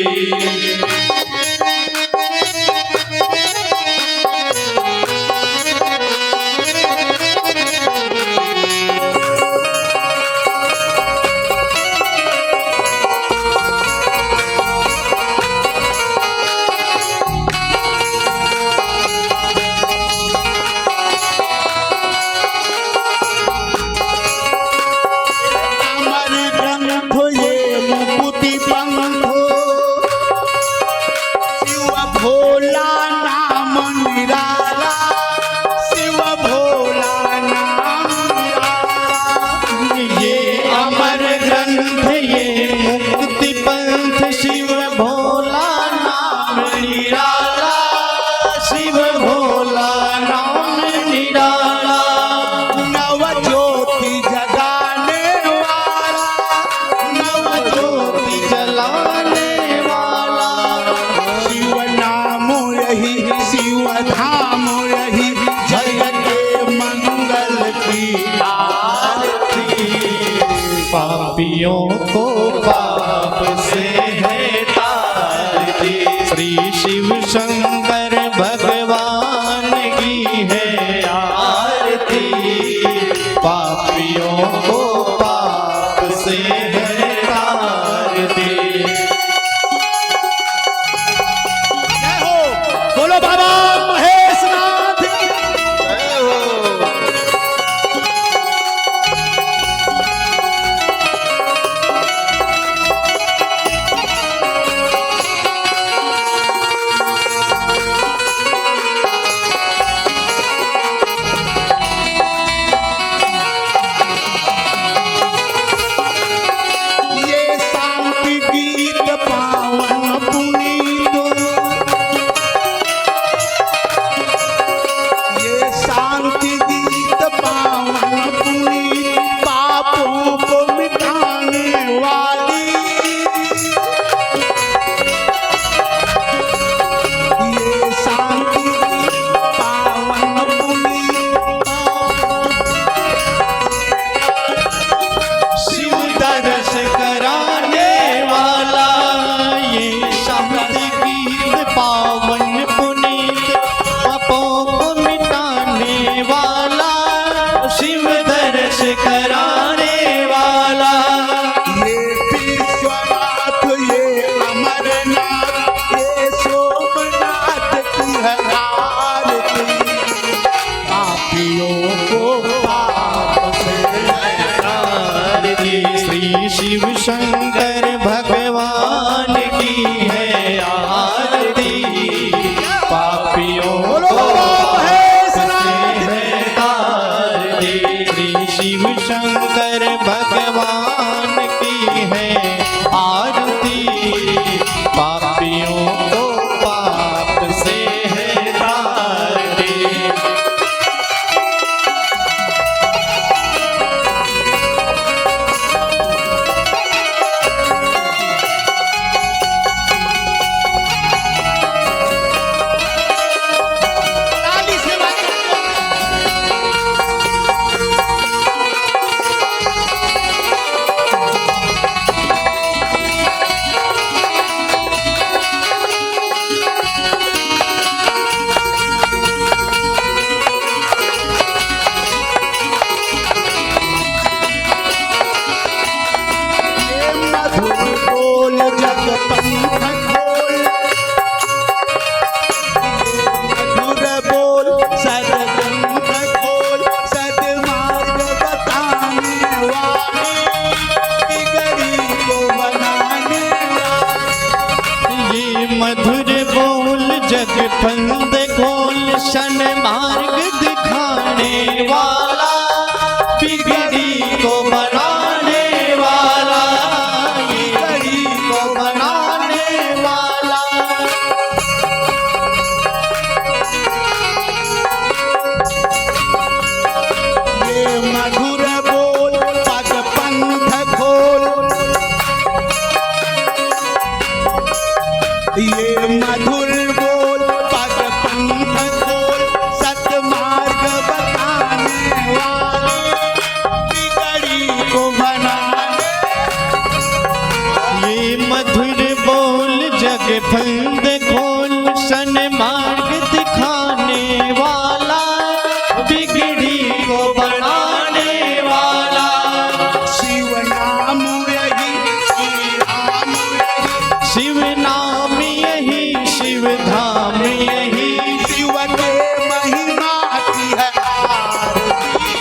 शन मार्ग दिखाने वाला, बिगड़ी को बनाने वाला, बिगड़ी को बनाने वाला। ये मधुर बोल पग पंथ खोल, ये मधुर बोल पग पंथ खोल, सतमार्ग बताने वाले, बिगड़ी को बनाने। ये मधुर बोल जग फंद खोल, शन मार्ग दिखाने वाला, बिगड़ी को बनाने वाला। शिव नाम यही श्री राम यही, शिव नाम यही शिव धाम यही, शिव के महिमा की है आरती।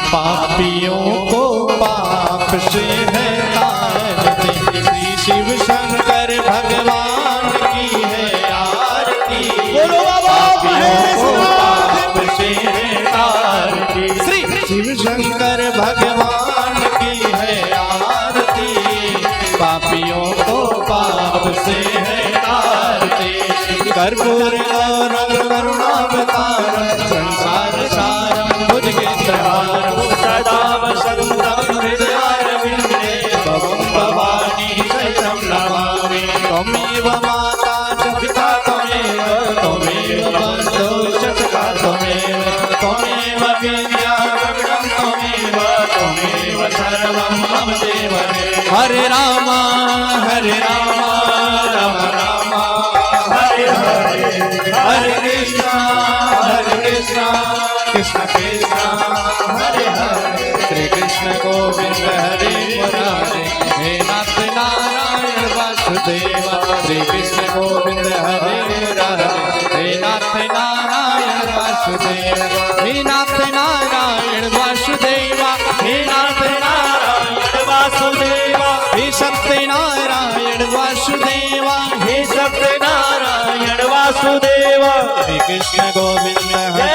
पापियों को पाप से है तारते, श्री शिव शंकर भगवान की है आरती। बोलो बाबा महेश पाप से है तारती, श्री शिव शंकर भगवान की है आरती। पापियों को पाप से है तारती, कर्पूर गौरव करुणावतारम, संसार सारम भुजगेन्द्रहारम, सदा वसन्तं हृदयारविन्दे, भवं भवानी शरणं नमामि। त्वमेव माता च पिता त्वमेव, त्वमेव बन्धो च सखा त्वमेव, त्वमेव विद्या द्रविणं त्वमेव, त्वमेव सर्वं मम देव देव। हरे राम राम राम हरे हरे, हरे कृष्णा कृष्ण कृष्ण हरे हरे, श्री कृष्ण गोविंद हरे मुरारे, हे नाथ नारायण वासुदेव। श्री कृष्ण गोविंद हरे मुरारे, हे नाथ नारायण वासुदेव, हे नाथ नारायण वासुदेव, हे नाथ नारायण वासुदेव, हे सत्यनारायण वासुदेव, हे सत्यनारायण वासुदेव। श्री कृष्ण गोविंद हरे,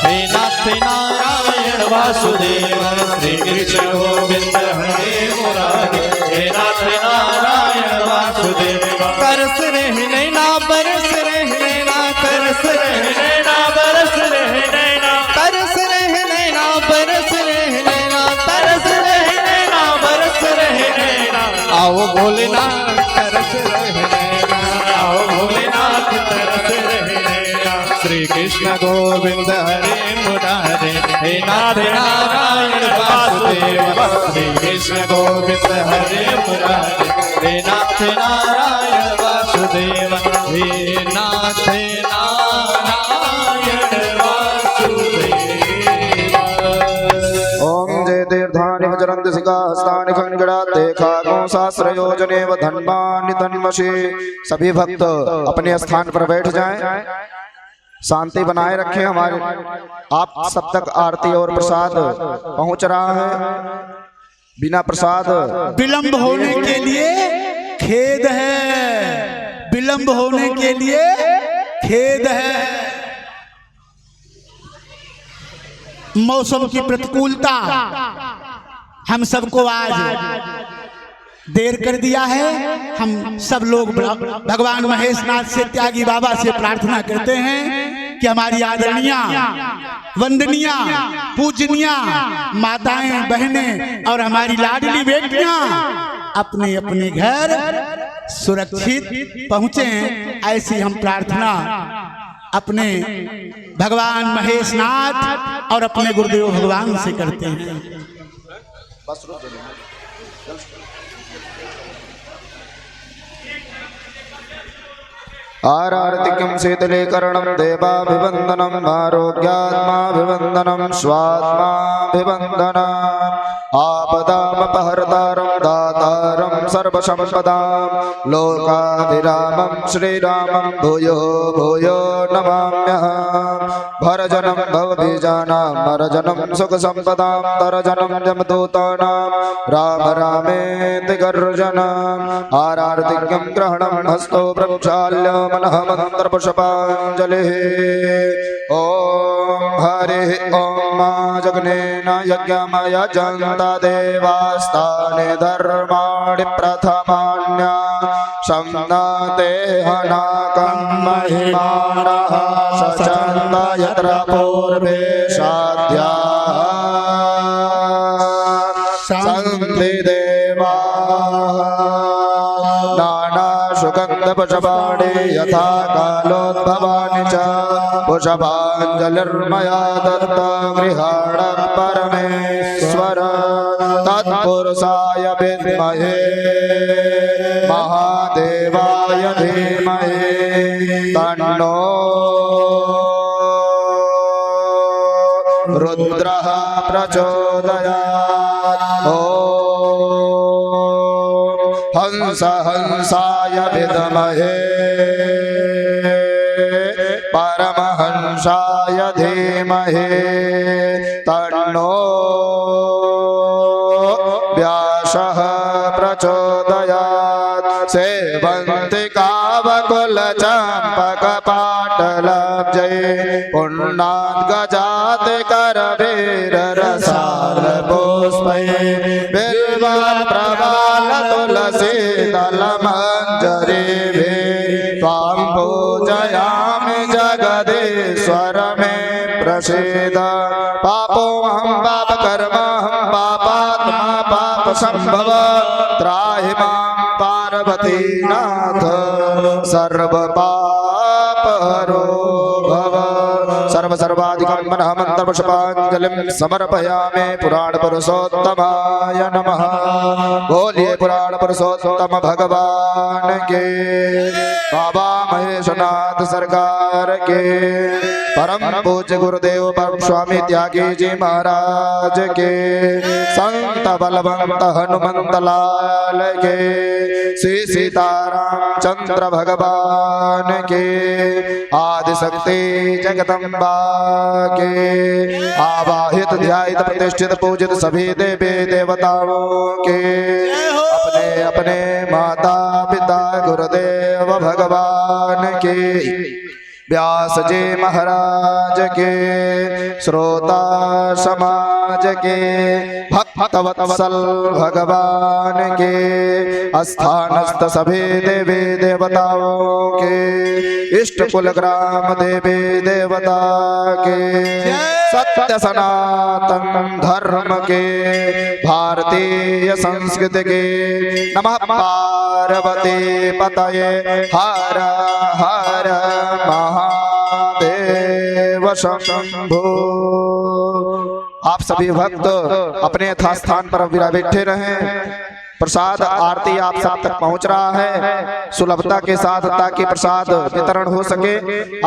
हे नाथ नारायण वासुदेव। श्री कृष्ण गोविंद हरे मुरारे, हे नाथ नारायण वासुदेव। करस रहे नैना बरस रहे नैना, करस रहे नैना बरस रहे नैना, तरस रहे नैना बरस रहे नैना, तरस रहे नैना बरस रहे नैना। आओ भोलेनाथ तरस रहे नैना, आओ भोलेनाथ तरस रहे नैना। श्री कृष्ण गोविंद हरे मुरारे, हे नाथ नारायण वासुदेव। श्री कृष्ण गोविंद हरे मुरारे, हे नाथ नारायण वासुदेव, हे नाथ नारायण वासुदेव। ओम जय तीर्थानि वज्रन्ति सिकास्तानि खंगड़ाते खागों सहस्र योजनेव धन्वानि तन्मषि। सभी भक्त अपने स्थान पर बैठ जाएं, शांति बनाए रखें। हमारे आप सब तक आरती और प्रसाद पहुंच रहा है। बिना प्रसाद विलंब होने के लिए खेद है, विलंब होने के लिए खेद है। मौसम की प्रतिकूलता हम सबको आज देर कर दिया है। हम सब लोग भगवान महेशनाथ से, त्यागी बाबा से प्रार्थना करते हैं कि हमारी आदरणीय, वंदनीय, पूजनीय माताएं, बहनें और हमारी लाडली बेटियां अपने अपने घर सुरक्षित पहुंचे। ऐसी हम प्रार्थना अपने भगवान महेशनाथ और अपने गुरुदेव भगवान से करते हैं। आरार्तिकं शीतलीकरणं देवाभिवन्दनम् आरोग्यात्माभिवन्दनं स्वात्माभिवन्दनम् आपदामपहर्तारं दातारं सर्वसम्पदां लोकाभिरामं श्रीरामं भूयो भूयो नमाम्यहम्। भर जन्म भव बीजानां मर जन्म सुख संपदां तर जन्म जमदूतानां राम रामेति गर्जनम् आरार्तिक्यं ग्रहणं हस्तो प्रक्षाल्य मनः मंत्र पुष्पाञ्जलिः ॐ हरिः ॐ मा जग्नेन यज्ञमय जन्ता देवास्तानि धर्माणि प्रथमान्या शम्नते हनाकं महिमानः सचन्द यत्र पूर्वे साध्या सन्ति देवाः नाना सुगन्ध पुष्पाणि यथा कालोद्भवानि च पुष्पाञ्जलिर्मया दत्ता गृहाण परमेश्वर तत्पुरुषाय विद्महे महादेवाय धीमहि तन्नो रुद्रः प्रचोदयात् ॐ हंसाय विद्महे परमहंसाय धीमहि तन्नो व्यासः प्रचोदयात् सेवन्ति कावकुलचम्पकपाटलब्जै पुण्णाद्गजात् करवीररसालपुष्पै बिल्वप्रवालतुलसीदलमञ्जरीभिः त्वां पूजयामि जगदीश्वर मे प्रसीद पापोऽहं पापकर्माहं पापात्मा पापसम्भव त्राहि मां पार्वतीनाथ सर्वपापहरो भव सर्वसर्वाधिकं मनः मन्त्रपुष्पाञ्जलिं समर्पयामि पुराण पुरुषोत्तमाय नमः बोलिए पुराण पुरुषोत्तम भगवान के बाबा महेशनाथ सरकार के परम पूज्य गुरुदेव परम स्वामी त्यागी जी महाराज के संत बलवंत हनुमंत लाल के श्री सीताराम चंद्र भगवान के आदि शक्ति जगदम्बा के आवाहित ध्यायित प्रतिष्ठित पूजित सभी देवी देवताओं के अपने अपने माता पिता गुरुदेव भगवान के व्यास जी महाराज के श्रोता समाज के भक्तवत्सल भगवान के स्थानस्थ सभी देवी देवताओं के इष्ट कुल ग्राम देवी देवता के सत्य सनातन धर्म के भारतीय संस्कृति के नमः पार्वती पतये हर हर महादेव शंभो। आप सभी भक्त अपने यथा स्थान पर बैठे रहें। प्रसाद आरती आप सब तक पहुंच रहा है सुलभता के साथ, ताकि प्रसाद वितरण हो सके।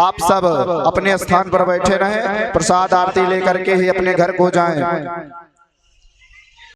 आप सब अपने स्थान पर बैठे रहें, प्रसाद आरती लेकर के ही अपने घर को जाएं।